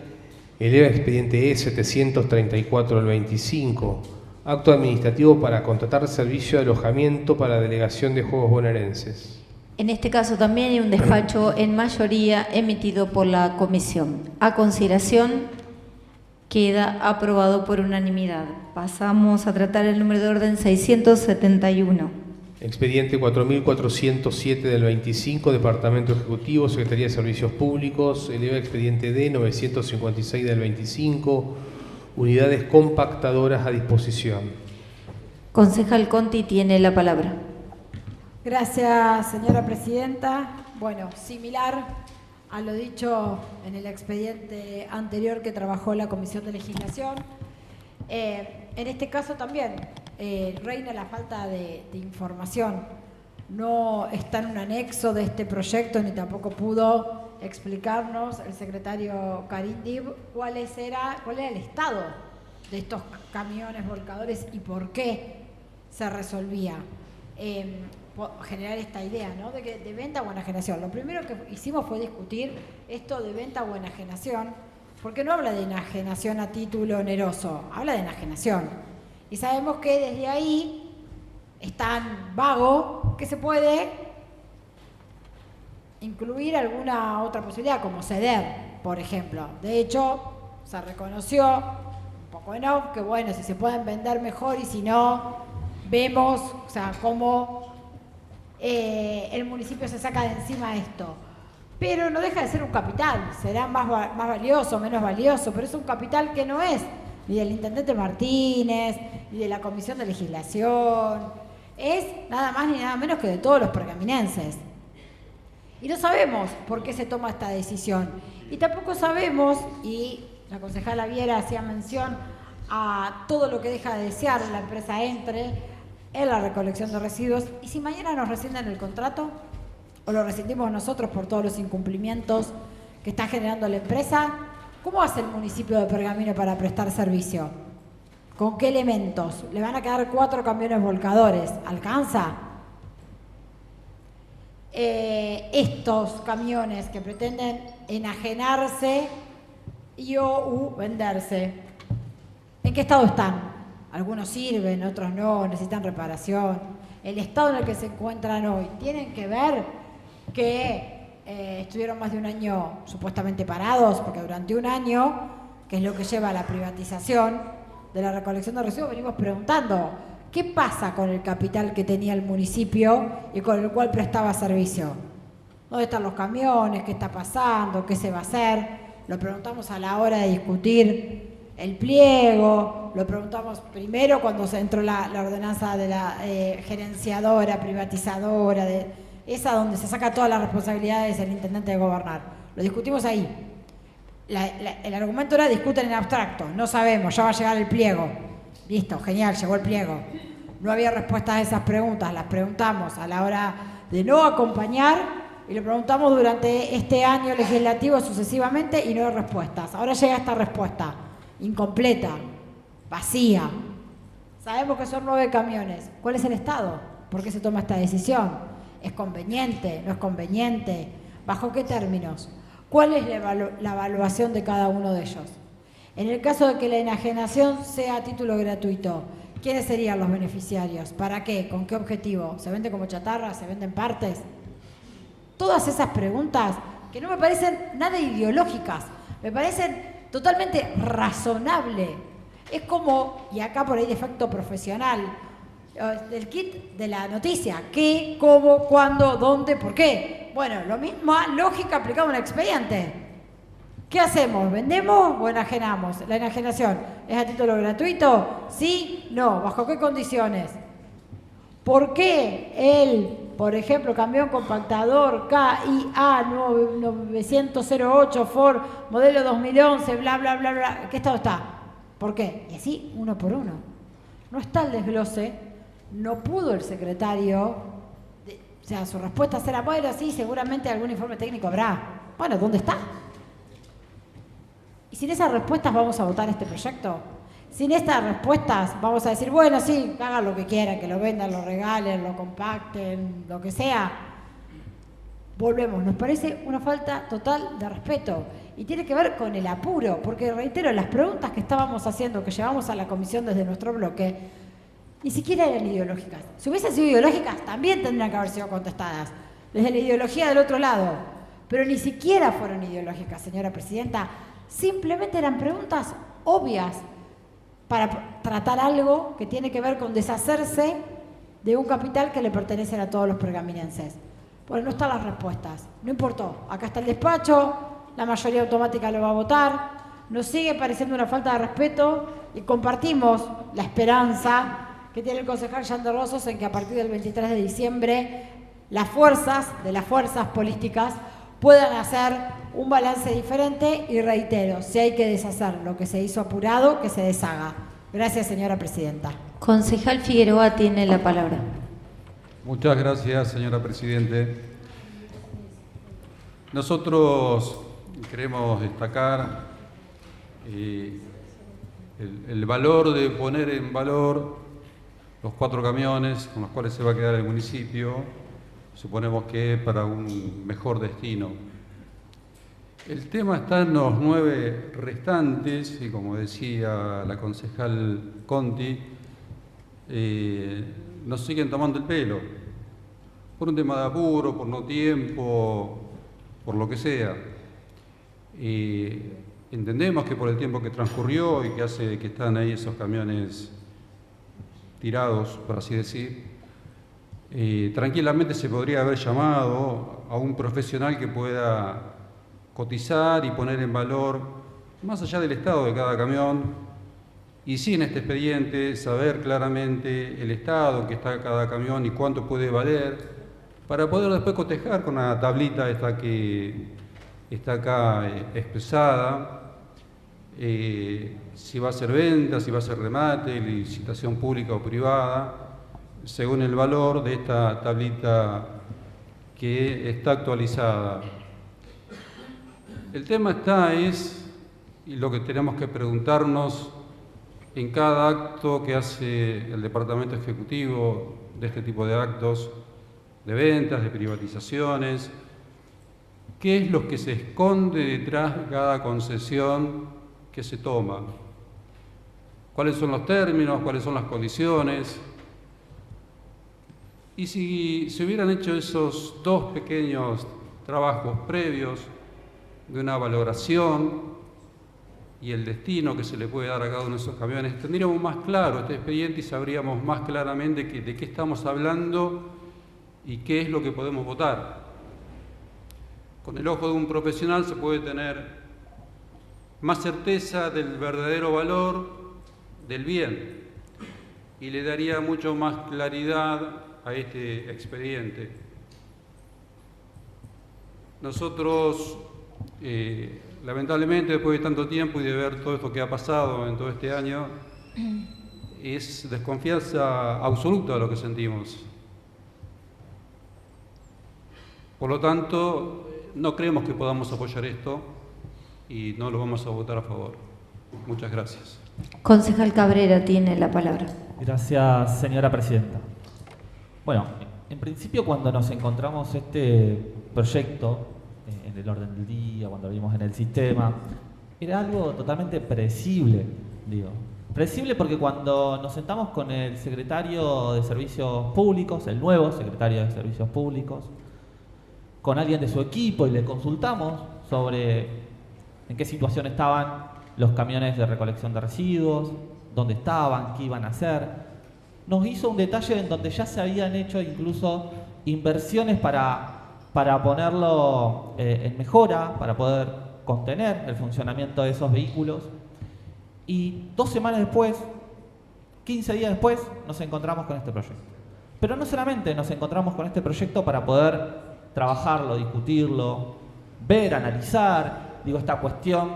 Eleva expediente E734 del 25. Acto administrativo para contratar servicio de alojamiento para delegación de juegos bonaerenses. En este caso también hay un despacho en mayoría emitido por la comisión. A consideración, queda aprobado por unanimidad. Pasamos a tratar el número de orden 671. Expediente 4407 del 25, Departamento Ejecutivo, Secretaría de Servicios Públicos. Eleva expediente D 956 del 25, unidades compactadoras a disposición. Concejal Conti tiene la palabra. Gracias, señora presidenta. Bueno, similar a lo dicho en el expediente anterior que trabajó la Comisión de Legislación, en este caso también reina la falta de información. No está en un anexo de este proyecto ni tampoco pudo explicarnos el secretario Carindib cuál era el estado de estos camiones volcadores y por qué se resolvía. Generar esta idea, ¿no? de venta o enajenación. Lo primero que hicimos fue discutir esto de venta o enajenación, porque no habla de enajenación a título oneroso, habla de enajenación. Y sabemos que desde ahí es tan vago que se puede incluir alguna otra posibilidad, como ceder, por ejemplo. De hecho, se reconoció, un poco en off, que bueno, si se pueden vender mejor y si no, vemos, o sea, cómo el municipio se saca de encima esto. Pero no deja de ser un capital, será más valioso, menos valioso, pero es un capital que no es ni del intendente Martínez, ni de la Comisión de Legislación, es nada más ni nada menos que de todos los pergaminenses. Y no sabemos por qué se toma esta decisión. Y tampoco sabemos, y la concejala Viera hacía mención a todo lo que deja de desear la empresa Entre en la recolección de residuos, y si mañana nos rescinden el contrato o lo rescindimos nosotros por todos los incumplimientos que está generando la empresa, ¿cómo hace el municipio de Pergamino para prestar servicio? ¿Con qué elementos? Le van a quedar 4 camiones volcadores, ¿alcanza? Estos camiones que pretenden enajenarse y o venderse, ¿en qué estado están? Algunos sirven, otros no, necesitan reparación. El estado en el que se encuentran hoy, tienen que ver que estuvieron más de un año supuestamente parados, porque durante un año, que es lo que lleva a la privatización de la recolección de residuos, venimos preguntando, ¿qué pasa con el capital que tenía el municipio y con el cual prestaba servicio? ¿Dónde están los camiones? ¿Qué está pasando? ¿Qué se va a hacer? Lo preguntamos a la hora de discutir el pliego, lo preguntamos primero cuando se entró la ordenanza de la gerenciadora, privatizadora, esa donde se saca todas las responsabilidades del intendente de gobernar. Lo discutimos ahí. El argumento era discuten en abstracto, no sabemos, ya va a llegar el pliego. Listo, genial, llegó el pliego. No había respuestas a esas preguntas, las preguntamos a la hora de no acompañar y lo preguntamos durante este año legislativo sucesivamente y no hay respuestas. Ahora llega esta respuesta, incompleta, vacía. Sabemos que son 9 camiones. ¿Cuál es el estado? ¿Por qué se toma esta decisión? ¿Es conveniente? ¿No es conveniente? ¿Bajo qué términos? ¿Cuál es la evaluación de cada uno de ellos? En el caso de que la enajenación sea a título gratuito, ¿quiénes serían los beneficiarios? ¿Para qué? ¿Con qué objetivo? ¿Se vende como chatarra? ¿Se venden partes? Todas esas preguntas que no me parecen nada ideológicas, me parecen totalmente razonables. Es como, y acá por ahí de efecto profesional, el kit de la noticia, qué, cómo, cuándo, dónde, por qué. Bueno, lo mismo, lógica aplicada a un expediente. ¿Qué hacemos? ¿Vendemos o enajenamos? La enajenación, ¿es a título gratuito? ¿Sí? No. ¿Bajo qué condiciones? ¿Por qué él, por ejemplo, camión compactador KIA 90008 Ford, modelo 2011, bla, bla, bla, bla, ¿qué estado está? ¿Por qué? Y así, uno por uno. No está el desglose, no pudo el secretario, o sea, su respuesta será, bueno, sí, seguramente algún informe técnico habrá. Bueno, ¿dónde está? Y sin esas respuestas vamos a votar este proyecto. Sin estas respuestas vamos a decir, bueno, sí, hagan lo que quieran, que lo vendan, lo regalen, lo compacten, lo que sea. Volvemos, nos parece una falta total de respeto. Y tiene que ver con el apuro, porque reitero, las preguntas que estábamos haciendo, que llevamos a la comisión desde nuestro bloque, ni siquiera eran ideológicas. Si hubiesen sido ideológicas, también tendrían que haber sido contestadas, desde la ideología del otro lado. Pero ni siquiera fueron ideológicas, señora presidenta. Simplemente eran preguntas obvias para tratar algo que tiene que ver con deshacerse de un capital que le pertenece a todos los pergaminenses. Pues no están las respuestas. No importó. Acá está el despacho, la mayoría automática lo va a votar. Nos sigue pareciendo una falta de respeto y compartimos la esperanza que tiene el concejal Yander Rosos en que a partir del 23 de diciembre las fuerzas políticas puedan hacer un balance diferente y reitero, si hay que deshacer lo que se hizo apurado, que se deshaga. Gracias, señora presidenta. Concejal Figueroa tiene la palabra. Muchas gracias, señora presidente. Nosotros queremos destacar el valor de poner en valor los 4 camiones con los cuales se va a quedar el municipio. Suponemos que para un mejor destino. El tema está en los 9 restantes, y como decía la concejal Conti, nos siguen tomando el pelo, por un tema de apuro, por no tiempo, por lo que sea. Entendemos que por el tiempo que transcurrió y que hace que están ahí esos camiones tirados, por así decir, tranquilamente se podría haber llamado a un profesional que pueda cotizar y poner en valor, más allá del estado de cada camión, y sí en este expediente saber claramente el estado en que está cada camión y cuánto puede valer, para poder después cotejar con la tablita esta que está acá expresada, si va a ser venta, si va a ser remate, licitación pública o privada, según el valor de esta tablita que está actualizada. El tema y lo que tenemos que preguntarnos en cada acto que hace el Departamento Ejecutivo de este tipo de actos, de ventas, de privatizaciones, ¿qué es lo que se esconde detrás de cada concesión que se toma? ¿Cuáles son los términos? ¿Cuáles son las condiciones? Y si se hubieran hecho esos 2 pequeños trabajos previos de una valoración y el destino que se le puede dar a cada uno de esos camiones, tendríamos más claro este expediente y sabríamos más claramente de qué estamos hablando y qué es lo que podemos votar. Con el ojo de un profesional se puede tener más certeza del verdadero valor del bien y le daría mucho más claridad a este expediente. Nosotros, lamentablemente, después de tanto tiempo y de ver todo esto que ha pasado en todo este año, es desconfianza absoluta de lo que sentimos. Por lo tanto, no creemos que podamos apoyar esto y no lo vamos a votar a favor. Muchas gracias. Concejal Cabrera tiene la palabra. Gracias, señora presidenta. Bueno, en principio cuando nos encontramos este proyecto en el orden del día, cuando lo vimos en el sistema, era algo totalmente predecible, digo. Predecible porque cuando nos sentamos con el secretario de Servicios Públicos, el nuevo secretario de Servicios Públicos, con alguien de su equipo y le consultamos sobre en qué situación estaban los camiones de recolección de residuos, dónde estaban, qué iban a hacer, nos hizo un detalle en donde ya se habían hecho incluso inversiones para ponerlo en mejora, para poder contener el funcionamiento de esos vehículos. Y 2 semanas después, 15 días después, nos encontramos con este proyecto. Pero no solamente nos encontramos con este proyecto para poder trabajarlo, discutirlo, ver, analizar, digo, esta cuestión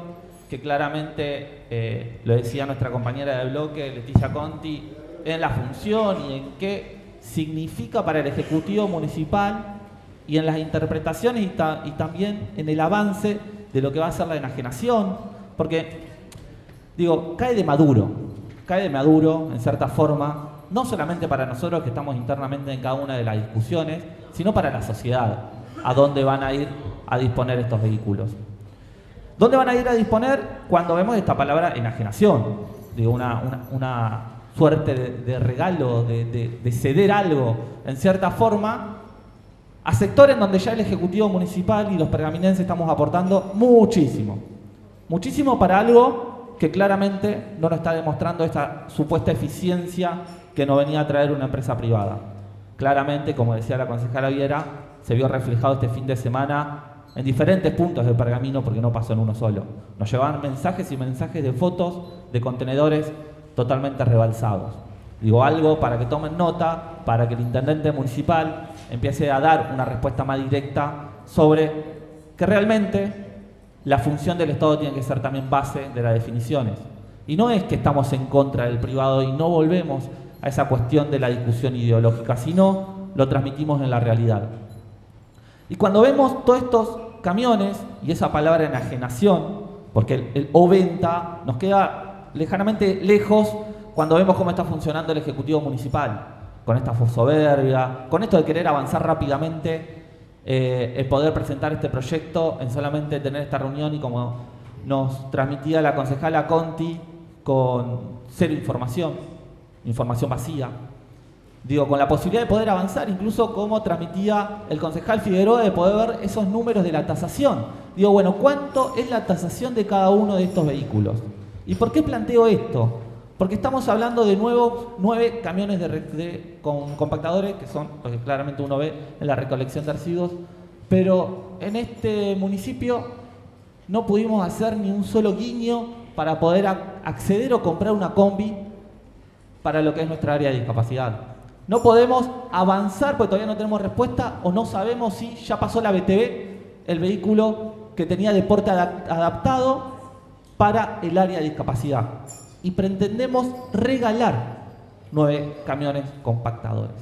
que claramente, lo decía nuestra compañera de bloque, Leticia Conti, en la función y en qué significa para el Ejecutivo Municipal y en las interpretaciones y también en el avance de lo que va a ser la enajenación, porque, digo, cae de maduro en cierta forma, no solamente para nosotros que estamos internamente en cada una de las discusiones, sino para la sociedad, a dónde van a ir a disponer estos vehículos. ¿Dónde van a ir a disponer cuando vemos esta palabra enajenación? Digo, una suerte de regalo, de ceder algo, en cierta forma, a sectores donde ya el Ejecutivo Municipal y los pergaminenses estamos aportando muchísimo. Muchísimo para algo que claramente no nos está demostrando esta supuesta eficiencia que nos venía a traer una empresa privada. Claramente, como decía la concejala Viera, se vio reflejado este fin de semana en diferentes puntos del Pergamino, porque no pasó en uno solo. Nos llevaban mensajes y mensajes de fotos de contenedores totalmente rebalsados. Digo, algo para que tomen nota, para que el intendente municipal empiece a dar una respuesta más directa sobre que realmente la función del Estado tiene que ser también base de las definiciones. Y no es que estamos en contra del privado y no volvemos a esa cuestión de la discusión ideológica, sino lo transmitimos en la realidad. Y cuando vemos todos estos camiones y esa palabra enajenación, porque el O-venta nos queda lejanamente lejos cuando vemos cómo está funcionando el Ejecutivo Municipal, con esta soberbia, con esto de querer avanzar rápidamente, el poder presentar este proyecto en solamente tener esta reunión y como nos transmitía la concejala Conti, con cero información vacía. Digo, con la posibilidad de poder avanzar, incluso como transmitía el concejal Figueroa, de poder ver esos números de la tasación. Digo, bueno, ¿cuánto es la tasación de cada uno de estos vehículos? ¿Y por qué planteo esto? Porque estamos hablando de 9 camiones con compactadores, que son los que claramente uno ve en la recolección de residuos, pero en este municipio no pudimos hacer ni un solo guiño para poder acceder o comprar una combi para lo que es nuestra área de discapacidad. No podemos avanzar porque todavía no tenemos respuesta o no sabemos si ya pasó la BTV, el vehículo que tenía deporte adaptado para el área de discapacidad. Y pretendemos regalar 9 camiones compactadores.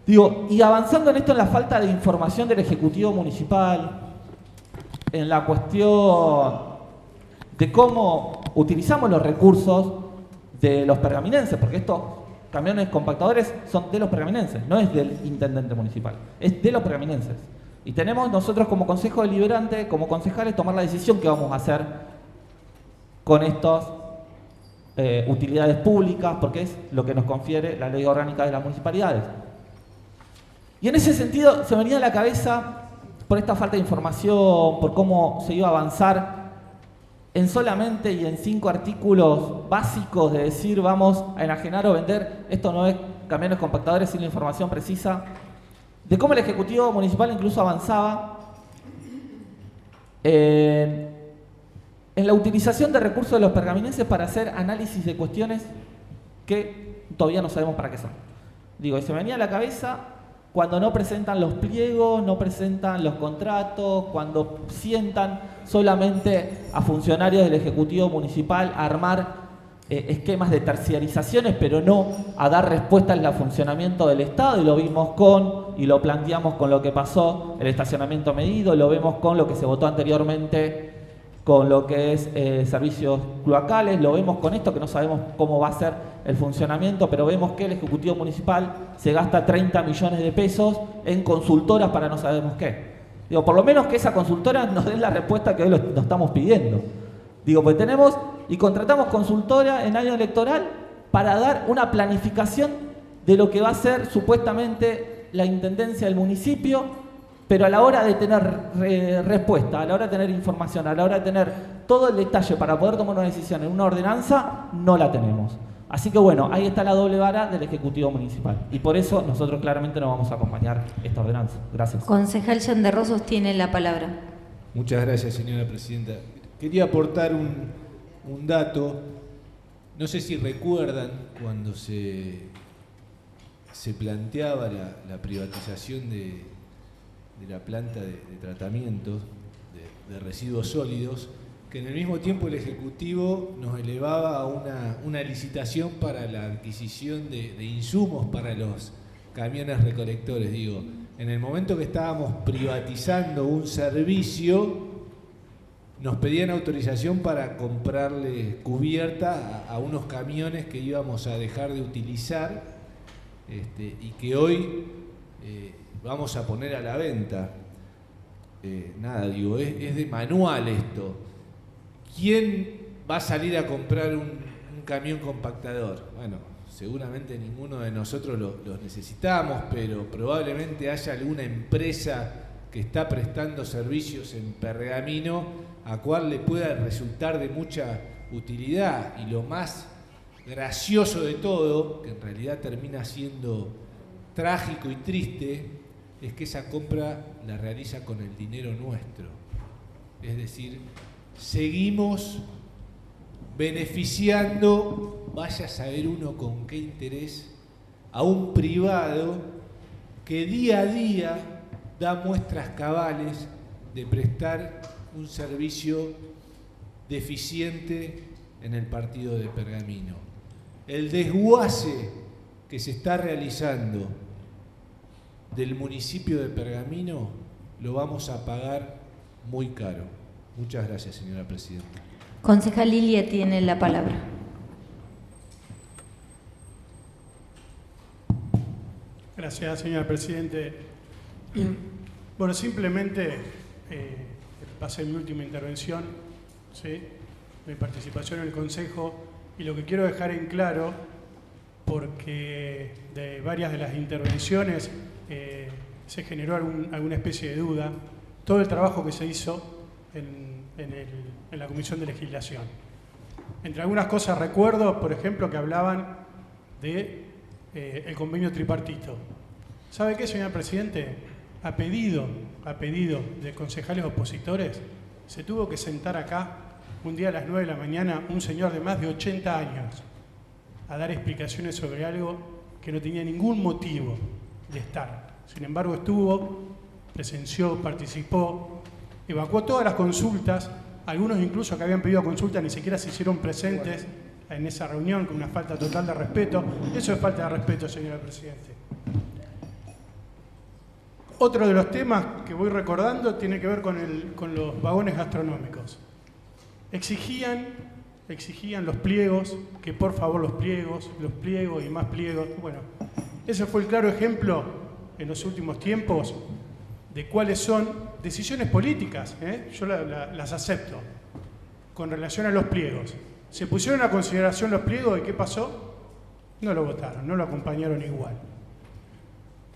Digo, y avanzando en esto, en la falta de información del Ejecutivo Municipal, en la cuestión de cómo utilizamos los recursos de los pergaminenses, porque estos camiones compactadores son de los pergaminenses, no es del intendente municipal, es de los pergaminenses. Y tenemos nosotros como Consejo Deliberante, como concejales, tomar la decisión que vamos a hacer con estas utilidades públicas, porque es lo que nos confiere la Ley Orgánica de las Municipalidades. Y en ese sentido se venía a la cabeza, por esta falta de información, por cómo se iba a avanzar en solamente y en 5 artículos básicos de decir vamos a enajenar o vender estos 9 camiones compactadores sin la información precisa, de cómo el Ejecutivo Municipal incluso avanzaba en la utilización de recursos de los pergaminenses para hacer análisis de cuestiones que todavía no sabemos para qué son. Digo, y se me venía a la cabeza cuando no presentan los pliegos, no presentan los contratos, cuando sientan solamente a funcionarios del Ejecutivo Municipal a armar esquemas de terciarizaciones, pero no a dar respuesta al funcionamiento del Estado, y lo vimos y lo planteamos con lo que pasó, el estacionamiento medido, lo vemos con lo que se votó anteriormente con lo que es servicios cloacales, lo vemos con esto que no sabemos cómo va a ser el funcionamiento, pero vemos que el Ejecutivo Municipal se gasta 30 millones de pesos en consultoras para no sabemos qué. Digo, por lo menos que esa consultora nos dé la respuesta que hoy nos estamos pidiendo. Digo, pues tenemos y contratamos consultora en año electoral para dar una planificación de lo que va a ser supuestamente la intendencia del municipio, pero a la hora de tener respuesta, a la hora de tener información, a la hora de tener todo el detalle para poder tomar una decisión en una ordenanza, no la tenemos. Así que bueno, ahí está la doble vara del Ejecutivo Municipal. Y por eso nosotros claramente no vamos a acompañar esta ordenanza. Gracias. Concejal Yanderrosos tiene la palabra. Muchas gracias, señora presidenta. Quería aportar un dato. No sé si recuerdan cuando se planteaba la privatización de la planta de tratamiento de residuos sólidos, que en el mismo tiempo el Ejecutivo nos elevaba a una licitación para la adquisición de insumos para los camiones recolectores. Digo, en el momento que estábamos privatizando un servicio, nos pedían autorización para comprarle cubierta a unos camiones que íbamos a dejar de utilizar y que hoy vamos a poner a la venta. Nada, digo, es de manual esto. ¿Quién va a salir a comprar un camión compactador? Bueno, seguramente ninguno de nosotros los necesitamos, pero probablemente haya alguna empresa que está prestando servicios en Pergamino a cual le pueda resultar de mucha utilidad. Y lo más gracioso de todo, que en realidad termina siendo trágico y triste, es que esa compra la realiza con el dinero nuestro. Es decir, seguimos beneficiando, vaya a saber uno con qué interés, a un privado que día a día da muestras cabales de prestar un servicio deficiente en el partido de Pergamino. El desguace que se está realizando del municipio de Pergamino lo vamos a pagar muy caro. Muchas gracias, señora presidenta. Concejal Lilia tiene la palabra. Gracias, señora presidente. Bueno, simplemente pasé mi última intervención, ¿sí?, mi participación en el Consejo, y lo que quiero dejar en claro, porque de varias de las intervenciones se generó alguna especie de duda, todo el trabajo que se hizo en la Comisión de Legislación. Entre algunas cosas recuerdo, por ejemplo, que hablaban de el convenio tripartito. ¿Sabe qué, señor presidente? A pedido de concejales opositores, se tuvo que sentar acá un día a las 9 de la mañana un señor de más de 80 años a dar explicaciones sobre algo que no tenía ningún motivo de estar. Sin embargo, estuvo, presenció, participó, evacuó todas las consultas. Algunos incluso que habían pedido consulta ni siquiera se hicieron presentes en esa reunión, con una falta total de respeto. Eso es falta de respeto, señora presidente. Otro de los temas que voy recordando tiene que ver con los vagones gastronómicos. Exigían los pliegos, que por favor los pliegos y más pliegos. Bueno, ese fue el claro ejemplo en los últimos tiempos de cuáles son decisiones políticas, yo las acepto, con relación a los pliegos. Se pusieron a consideración los pliegos y ¿qué pasó? No lo votaron, no lo acompañaron igual.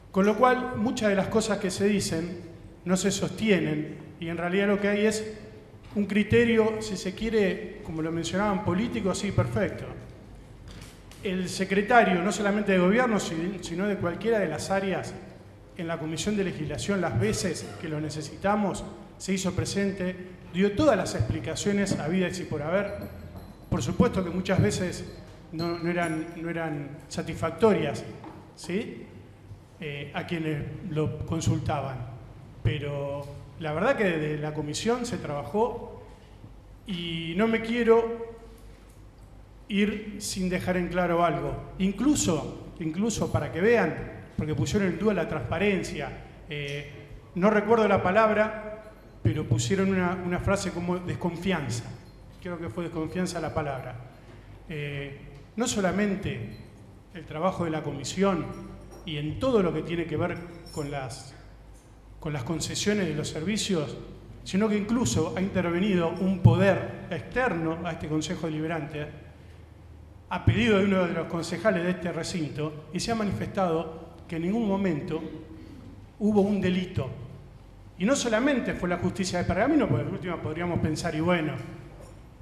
Con lo cual, muchas de las cosas que se dicen no se sostienen y en realidad lo que hay es un criterio, si se quiere, como lo mencionaban, político, sí, perfecto. El secretario, no solamente de gobierno, sino de cualquiera de las áreas en la Comisión de Legislación, las veces que lo necesitamos, se hizo presente, dio todas las explicaciones habidas y por haber. Por supuesto que muchas veces no eran satisfactorias, ¿sí?, a quienes lo consultaban. Pero la verdad que desde la comisión se trabajó y no me quiero ir sin dejar en claro algo. Incluso para que vean, porque pusieron en duda la transparencia, no recuerdo la palabra, pero pusieron una frase como desconfianza. Creo que fue desconfianza la palabra. No solamente el trabajo de la comisión y en todo lo que tiene que ver con las concesiones de los servicios, sino que incluso ha intervenido un poder externo a este Consejo Deliberante, a pedido de uno de los concejales de este recinto, y se ha manifestado que en ningún momento hubo un delito. Y no solamente fue la justicia de Pergamino, porque de última podríamos pensar, y bueno,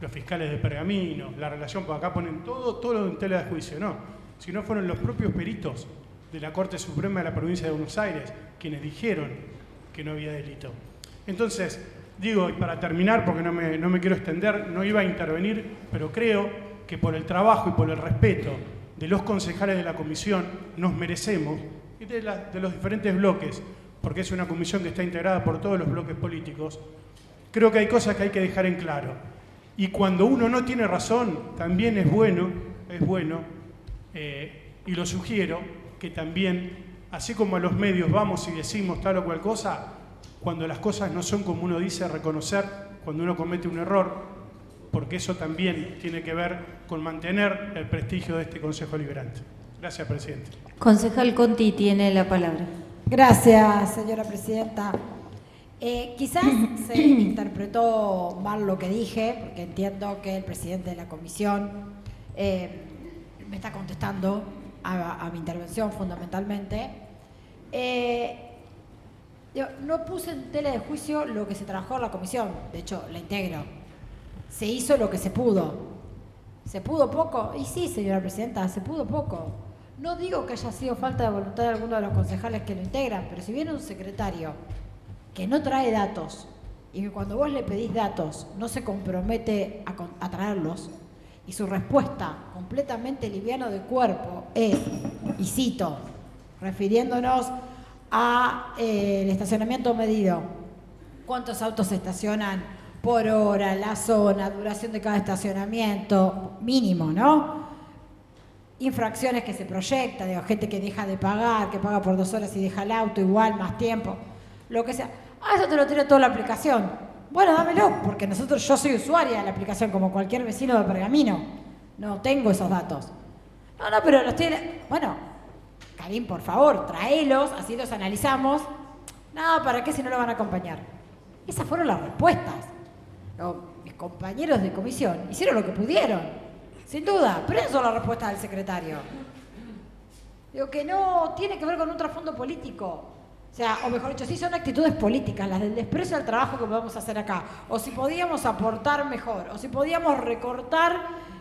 los fiscales de Pergamino, la relación, porque acá ponen todo en tela de juicio, no, sino fueron los propios peritos de la Corte Suprema de la Provincia de Buenos Aires quienes dijeron que no había delito. Entonces, digo, y para terminar, porque no me quiero extender, no iba a intervenir, pero creo que por el trabajo y por el respeto de los concejales de la comisión nos merecemos, y de los diferentes bloques, porque es una comisión que está integrada por todos los bloques políticos, creo que hay cosas que hay que dejar en claro. Y cuando uno no tiene razón, también es bueno, y lo sugiero, que también, así como a los medios vamos y decimos tal o cual cosa, cuando las cosas no son como uno dice, reconocer cuando uno comete un error, porque eso también tiene que ver con mantener el prestigio de este Consejo Deliberante. Gracias, Presidente. Concejal Conti tiene la palabra. Gracias, señora Presidenta. Quizás se interpretó mal lo que dije, porque entiendo que el presidente de la comisión me está contestando a mi intervención fundamentalmente. Yo no puse en tela de juicio lo que se trabajó en la comisión, de hecho la integro. Se hizo lo que se pudo. ¿Se pudo poco? Y sí, señora Presidenta, se pudo poco. No digo que haya sido falta de voluntad de alguno de los concejales que lo integran, pero si viene un secretario que no trae datos y que cuando vos le pedís datos no se compromete a traerlos, y su respuesta completamente liviano de cuerpo es, y cito, refiriéndonos a el estacionamiento medido, cuántos autos se estacionan por hora, la zona, duración de cada estacionamiento, mínimo, ¿no? Infracciones que se proyectan, digo, gente que deja de pagar, que paga por 2 horas y deja el auto igual, más tiempo, lo que sea. Eso te lo tiene toda la aplicación. Bueno, dámelo, porque yo soy usuaria de la aplicación como cualquier vecino de Pergamino. No tengo esos datos. No, pero los tiene... Bueno, Karim, por favor, tráelos, así los analizamos. No, ¿para qué si no lo van a acompañar? Esas fueron las respuestas. Mis compañeros de comisión hicieron lo que pudieron, sin duda, pero esas son las respuestas del secretario. Digo que no tiene que ver con un trasfondo político. O sea, o mejor dicho, sí son actitudes políticas, las del desprecio al trabajo que podemos hacer acá. O si podíamos aportar mejor, o si podíamos recortar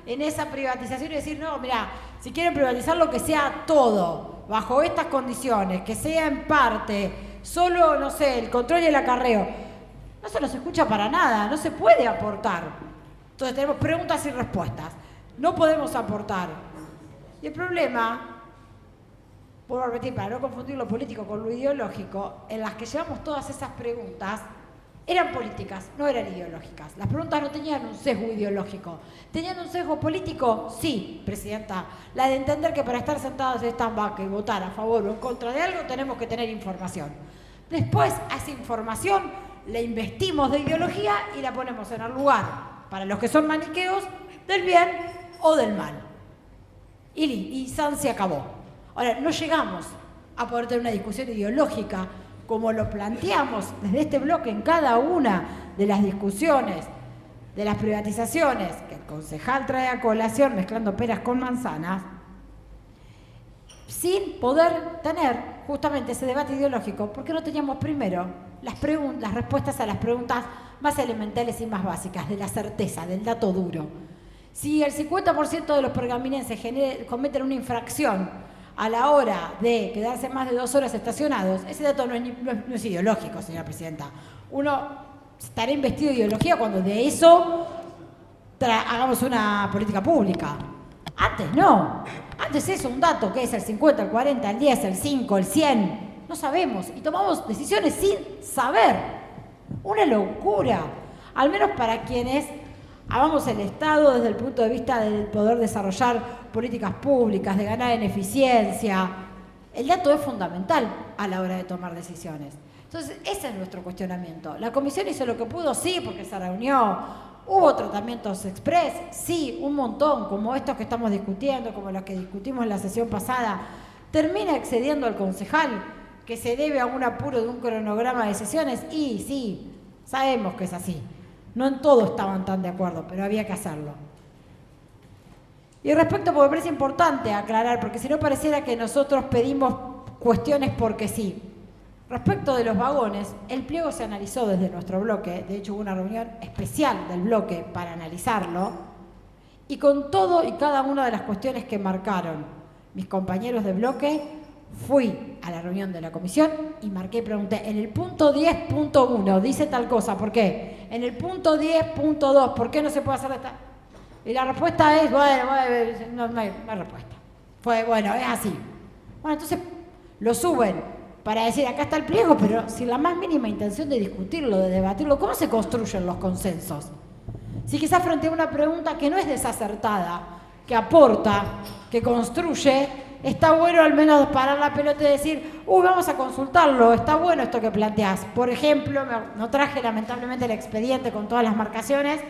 en esa privatización y decir, no, mira, si quieren privatizar lo que sea todo, bajo estas condiciones, que sea en parte, solo, no sé, el control y el acarreo. No se los escucha para nada, no se puede aportar. Entonces tenemos preguntas y respuestas. No podemos aportar. Y el problema... Vuelvo a repetir, para no confundir lo político con lo ideológico, en las que llevamos todas esas preguntas, eran políticas, no eran ideológicas. Las preguntas no tenían un sesgo ideológico. ¿Tenían un sesgo político? Sí, Presidenta. La de entender que para estar sentados en esta banca y votar a favor o en contra de algo, tenemos que tener información. Después, a esa información la investimos de ideología y la ponemos en el lugar, para los que son maniqueos, del bien o del mal. Y San se acabó. Ahora, no llegamos a poder tener una discusión ideológica como lo planteamos desde este bloque en cada una de las discusiones de las privatizaciones que el concejal trae a colación mezclando peras con manzanas, sin poder tener justamente ese debate ideológico, porque no teníamos primero las respuestas a las preguntas más elementales y más básicas, de la certeza, del dato duro. Si el 50% de los pergaminenses cometen una infracción a la hora de quedarse más de 2 horas estacionados, ese dato no es ideológico, señora Presidenta. Uno estará investido de ideología cuando de eso hagamos una política pública. Antes no. Antes eso, un dato que es el 50, el 40, el 10, el 5, el 100. No sabemos y tomamos decisiones sin saber. Una locura. Al menos para quienes amamos el Estado desde el punto de vista del poder desarrollar políticas públicas, de ganar en eficiencia. El dato es fundamental a la hora de tomar decisiones. Entonces, ese es nuestro cuestionamiento. ¿La comisión hizo lo que pudo? Sí, porque se reunió. ¿Hubo tratamientos express? Sí, un montón, como estos que estamos discutiendo, como los que discutimos en la sesión pasada. ¿Termina excediendo al concejal que se debe a un apuro de un cronograma de sesiones? Y sí, sabemos que es así. No en todo estaban tan de acuerdo, pero había que hacerlo. Y respecto, porque me parece importante aclarar, porque si no pareciera que nosotros pedimos cuestiones porque sí. Respecto de los vagones, el pliego se analizó desde nuestro bloque, de hecho hubo una reunión especial del bloque para analizarlo, y con todo y cada una de las cuestiones que marcaron mis compañeros de bloque, fui a la reunión de la comisión y marqué y pregunté, en el punto 10.1 dice tal cosa, ¿por qué? En el punto 10.2, ¿por qué no se puede hacer esta? Y la respuesta es, bueno, no hay respuesta. Fue, bueno, es así. Bueno, entonces lo suben para decir, acá está el pliego, pero sin la más mínima intención de discutirlo, de debatirlo. ¿Cómo se construyen los consensos? Si quizás frente a una pregunta que no es desacertada, que aporta, que construye, está bueno al menos parar la pelota y decir, vamos a consultarlo, está bueno esto que planteás. Por ejemplo, no traje lamentablemente el expediente con todas las marcaciones,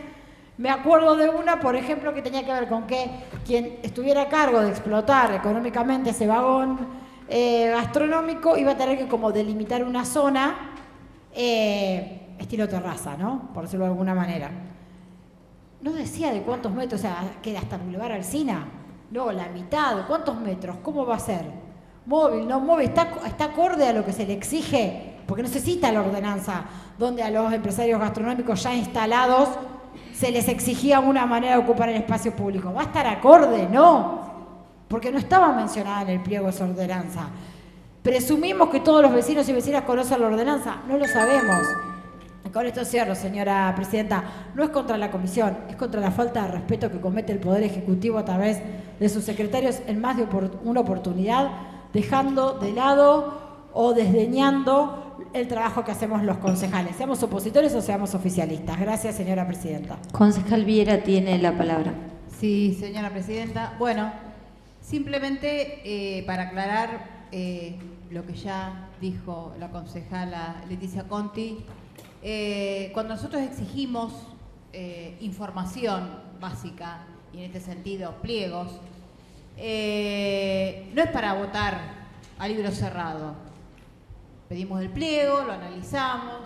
me acuerdo de una, por ejemplo, que tenía que ver con que quien estuviera a cargo de explotar económicamente ese vagón gastronómico iba a tener que como delimitar una zona estilo terraza, ¿no? Por decirlo de alguna manera. No decía de cuántos metros, o sea, que hasta Boulevard Alsina. No, la mitad, ¿cuántos metros? ¿Cómo va a ser? Móvil, no móvil, está acorde a lo que se le exige, porque no se cita la ordenanza, donde a los empresarios gastronómicos ya instalados se les exigía una manera de ocupar el espacio público. ¿Va a estar acorde? No, porque no estaba mencionada en el pliego esa ordenanza. ¿Presumimos que todos los vecinos y vecinas conocen la ordenanza? No lo sabemos. Con esto cierro, señora presidenta. No es contra la comisión, es contra la falta de respeto que comete el Poder Ejecutivo a través de sus secretarios en más de una oportunidad, dejando de lado o desdeñando el trabajo que hacemos los concejales, seamos opositores o seamos oficialistas. Gracias, señora presidenta. Concejal Viera tiene la palabra. Sí, señora presidenta. Bueno, simplemente para aclarar lo que ya dijo la concejala Leticia Conti, cuando nosotros exigimos información básica, y en este sentido pliegos, no es para votar a libro cerrado. Pedimos el pliego, lo analizamos,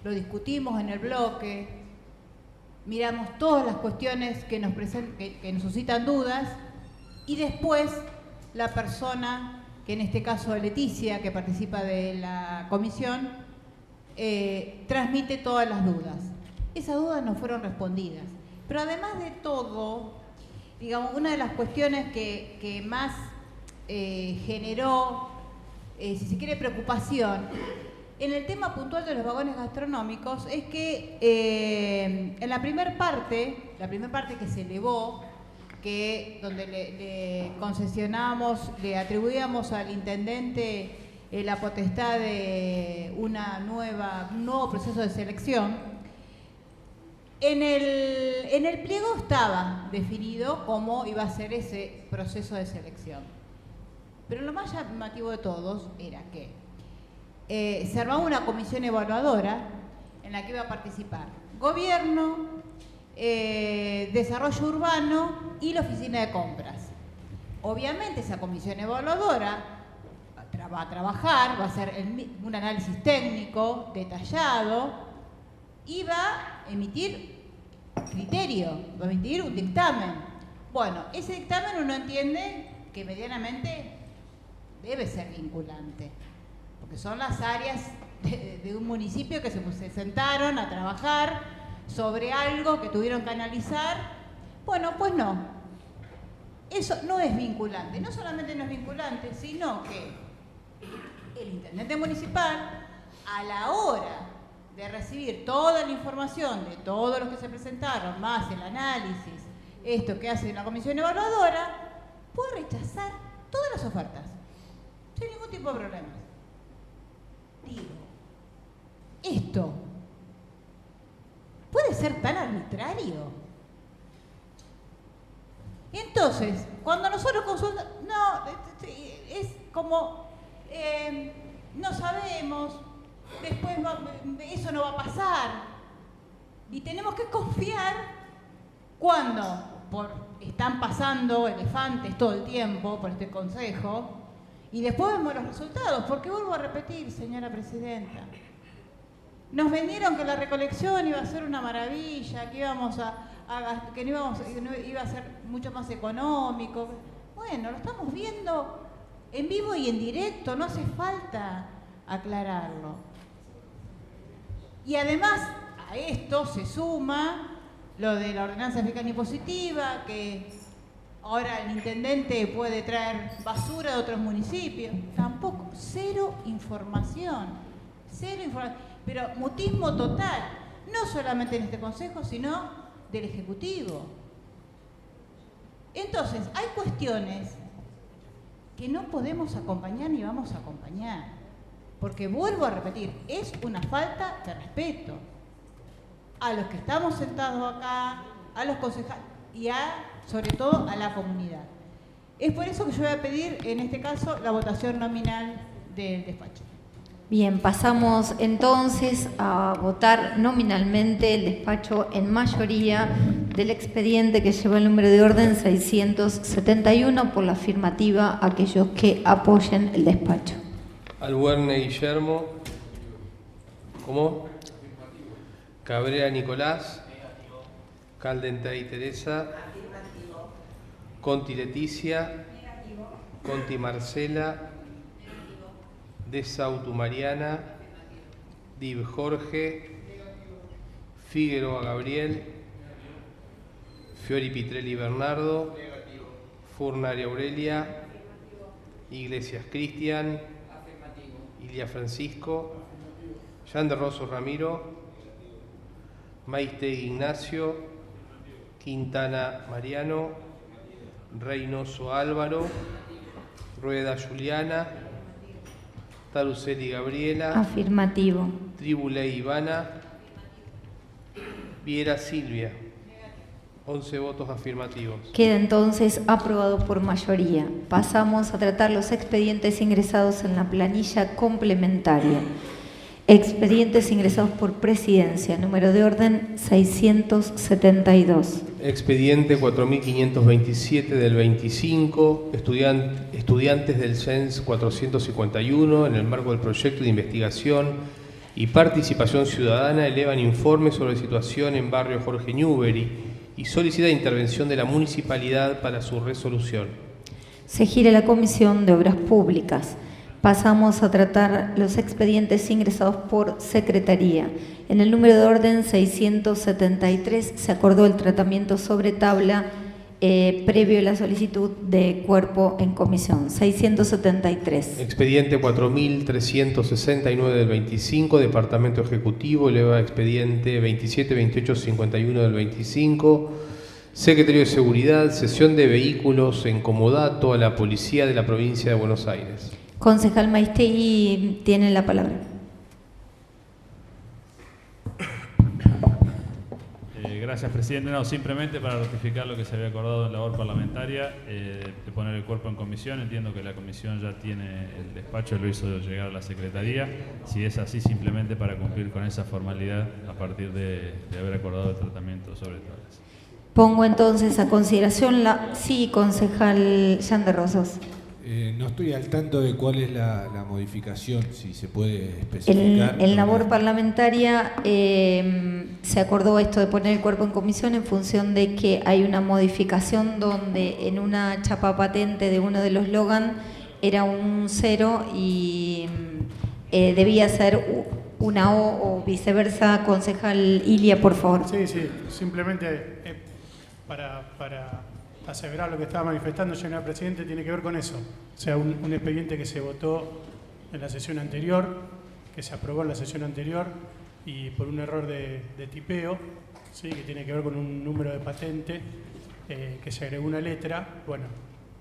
lo discutimos en el bloque, miramos todas las cuestiones que nos suscitan dudas y después la persona, que en este caso Leticia, que participa de la comisión, transmite todas las dudas. Esas dudas no fueron respondidas. Pero además de todo, digamos, una de las cuestiones que más generó, si se quiere, preocupación en el tema puntual de los vagones gastronómicos es que en la primera parte que se elevó, donde le concesionamos, le atribuíamos al intendente la potestad de un nuevo proceso de selección, en el pliego estaba definido cómo iba a ser ese proceso de selección. Pero lo más llamativo de todos era que se armaba una comisión evaluadora en la que iba a participar Gobierno, Desarrollo Urbano y la Oficina de Compras. Obviamente esa comisión evaluadora va a trabajar, va a hacer un análisis técnico detallado y va a emitir criterio, va a emitir un dictamen. Bueno, ese dictamen uno entiende que medianamente debe ser vinculante, porque son las áreas de un municipio que se sentaron a trabajar sobre algo que tuvieron que analizar. Bueno, pues no, eso no es vinculante. No solamente no es vinculante, sino que el intendente municipal, a la hora de recibir toda la información de todos los que se presentaron, más el análisis, esto que hace la comisión evaluadora, puede rechazar todas las ofertas sin ningún tipo de problemas. Digo, esto puede ser tan arbitrario. Entonces, cuando nosotros consultamos, no, es como, no sabemos, después eso no va a pasar. Y tenemos que confiar cuando están pasando elefantes todo el tiempo por este consejo, y después vemos los resultados, porque vuelvo a repetir, señora presidenta, nos vendieron que la recolección iba a ser una maravilla, que iba a ser mucho más económico. Bueno, lo estamos viendo en vivo y en directo, no hace falta aclararlo. Y además a esto se suma lo de la ordenanza fiscal impositiva, que ahora el intendente puede traer basura de otros municipios. Tampoco, cero información, pero mutismo total, no solamente en este consejo, sino del Ejecutivo. Entonces, hay cuestiones que no podemos acompañar ni vamos a acompañar, porque vuelvo a repetir, es una falta de respeto a los que estamos sentados acá, a los concejales y sobre todo a la comunidad. Es por eso que yo voy a pedir, en este caso, la votación nominal del despacho. Bien, pasamos entonces a votar nominalmente el despacho en mayoría del expediente que lleva el número de orden 671. Por la afirmativa, aquellos que apoyen el despacho. Albuerne Guillermo. ¿Cómo? Cabrera Nicolás. Caldentay Teresa. Conti Leticia. Conti Marcela. De Sautu Mariana. Dib Jorge. Figueroa Gabriel. Fiori Pitrelli Bernardo. Furnari Aurelia. Iglesias Cristian. Ilia Francisco. Jan de Rosso Ramiro. Maistegui Ignacio. Quintana Mariano. Reynoso Álvaro. Rueda Juliana. Taruselli Gabriela. Afirmativo. Tribuley Ivana. Viera Silvia. 11 votos afirmativos. Queda entonces aprobado por mayoría. Pasamos a tratar los expedientes ingresados en la planilla complementaria. Expedientes ingresados por presidencia, número de orden 672. Expediente 4527 del 25, estudiantes del CENS 451, en el marco del proyecto de investigación y participación ciudadana, elevan informes sobre situación en barrio Jorge Newbery y solicita intervención de la municipalidad para su resolución. Se gira la Comisión de Obras Públicas. Pasamos a tratar los expedientes ingresados por Secretaría. En el número de orden 673 se acordó el tratamiento sobre tabla previo a la solicitud de cuerpo en comisión. 673. Expediente 4369 del 25, Departamento Ejecutivo, eleva expediente 272851 del 25, Secretario de Seguridad, cesión de vehículos en comodato a la Policía de la Provincia de Buenos Aires. Concejal Maistegui tiene la palabra. Gracias, presidente. No, simplemente para ratificar lo que se había acordado en labor parlamentaria, de poner el cuerpo en comisión. Entiendo que la comisión ya tiene el despacho, lo hizo llegar a la Secretaría. Si es así, simplemente para cumplir con esa formalidad a partir de haber acordado el tratamiento sobre tablas. Pongo entonces a consideración Sí, concejal Jan de Rosas. No estoy al tanto de cuál es la modificación, si se puede especificar. En labor parlamentaria se acordó esto de poner el cuerpo en comisión en función de que hay una modificación donde en una chapa patente de uno de los Logan era un 0 y debía ser una O o viceversa. Concejal Ilia, por favor. Sí, simplemente para aseverar lo que estaba manifestando, señora Presidente, tiene que ver con eso. O sea, un expediente que se votó en la sesión anterior, que se aprobó en la sesión anterior, y por un error de tipeo, ¿sí?, que tiene que ver con un número de patente, que se agregó una letra. Bueno,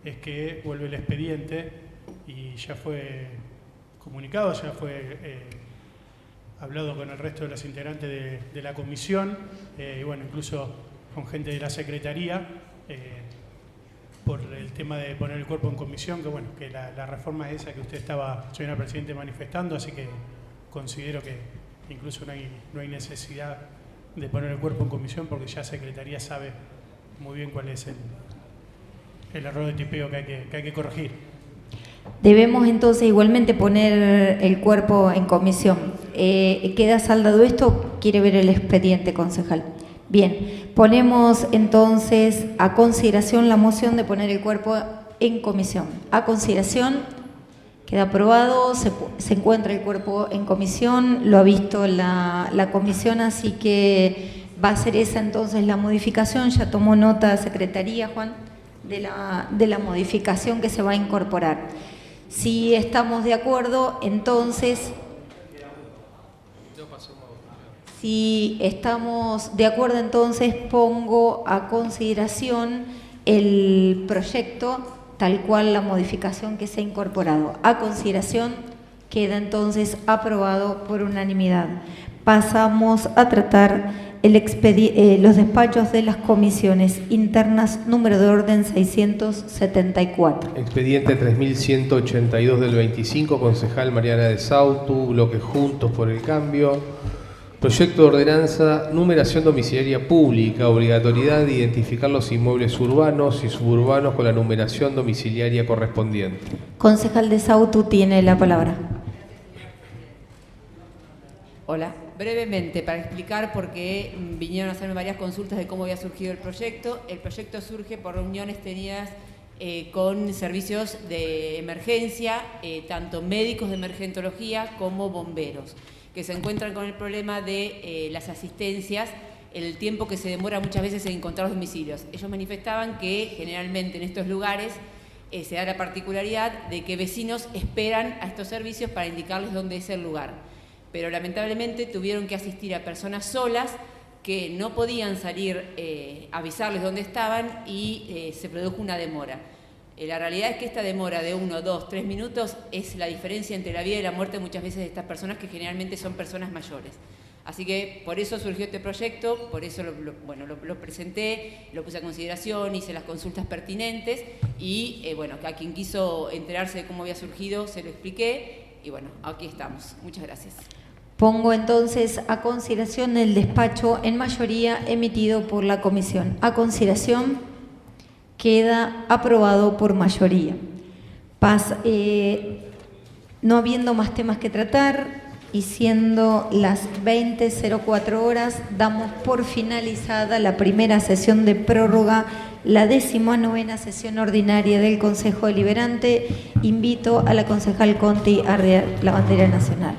es que vuelve el expediente y ya fue comunicado, ya fue hablado con el resto de los integrantes de la comisión, y bueno, incluso con gente de la Secretaría, por el tema de poner el cuerpo en comisión, que bueno, que la reforma es esa que usted estaba, señora Presidente, manifestando, así que considero que incluso no hay necesidad de poner el cuerpo en comisión porque ya Secretaría sabe muy bien cuál es el error de tipeo que hay que corregir. Debemos entonces igualmente poner el cuerpo en comisión. ¿Queda saldado esto? ¿Quiere ver el expediente, concejal? Bien, ponemos entonces a consideración la moción de poner el cuerpo en comisión. A consideración, queda aprobado, se encuentra el cuerpo en comisión, lo ha visto la comisión, así que va a ser esa entonces la modificación. Ya tomó nota Secretaría, Juan, de la modificación que se va a incorporar. Si estamos de acuerdo, entonces... Si estamos de acuerdo, entonces pongo a consideración el proyecto tal cual la modificación que se ha incorporado. A consideración queda entonces aprobado por unanimidad. Pasamos a tratar los despachos de las comisiones internas, número de orden 674. Expediente 3182 del 25, concejal Mariana de Sautu, bloque Juntos por el Cambio. Proyecto de ordenanza, numeración domiciliaria pública, obligatoriedad de identificar los inmuebles urbanos y suburbanos con la numeración domiciliaria correspondiente. Concejal de Sautu tiene la palabra. Hola, brevemente para explicar por qué vinieron a hacerme varias consultas de cómo había surgido el proyecto. El proyecto surge por reuniones tenidas con servicios de emergencia, tanto médicos de emergentología como bomberos, que se encuentran con el problema de las asistencias, el tiempo que se demora muchas veces en encontrar los domicilios. Ellos manifestaban que generalmente en estos lugares se da la particularidad de que vecinos esperan a estos servicios para indicarles dónde es el lugar. Pero lamentablemente tuvieron que asistir a personas solas que no podían salir a avisarles dónde estaban y se produjo una demora. La realidad es que esta demora de 1, 2, 3 minutos es la diferencia entre la vida y la muerte muchas veces de estas personas que generalmente son personas mayores. Así que por eso surgió este proyecto, por eso lo presenté, lo puse a consideración, hice las consultas pertinentes y bueno, a quien quiso enterarse de cómo había surgido se lo expliqué y bueno, aquí estamos. Muchas gracias. Pongo entonces a consideración el despacho en mayoría emitido por la comisión. A consideración queda aprobado por mayoría. No habiendo más temas que tratar y siendo las 20:04 horas, damos por finalizada la primera sesión de prórroga, la 19ª sesión ordinaria del Consejo Deliberante. Invito a la concejal Conti a arriar la bandera nacional.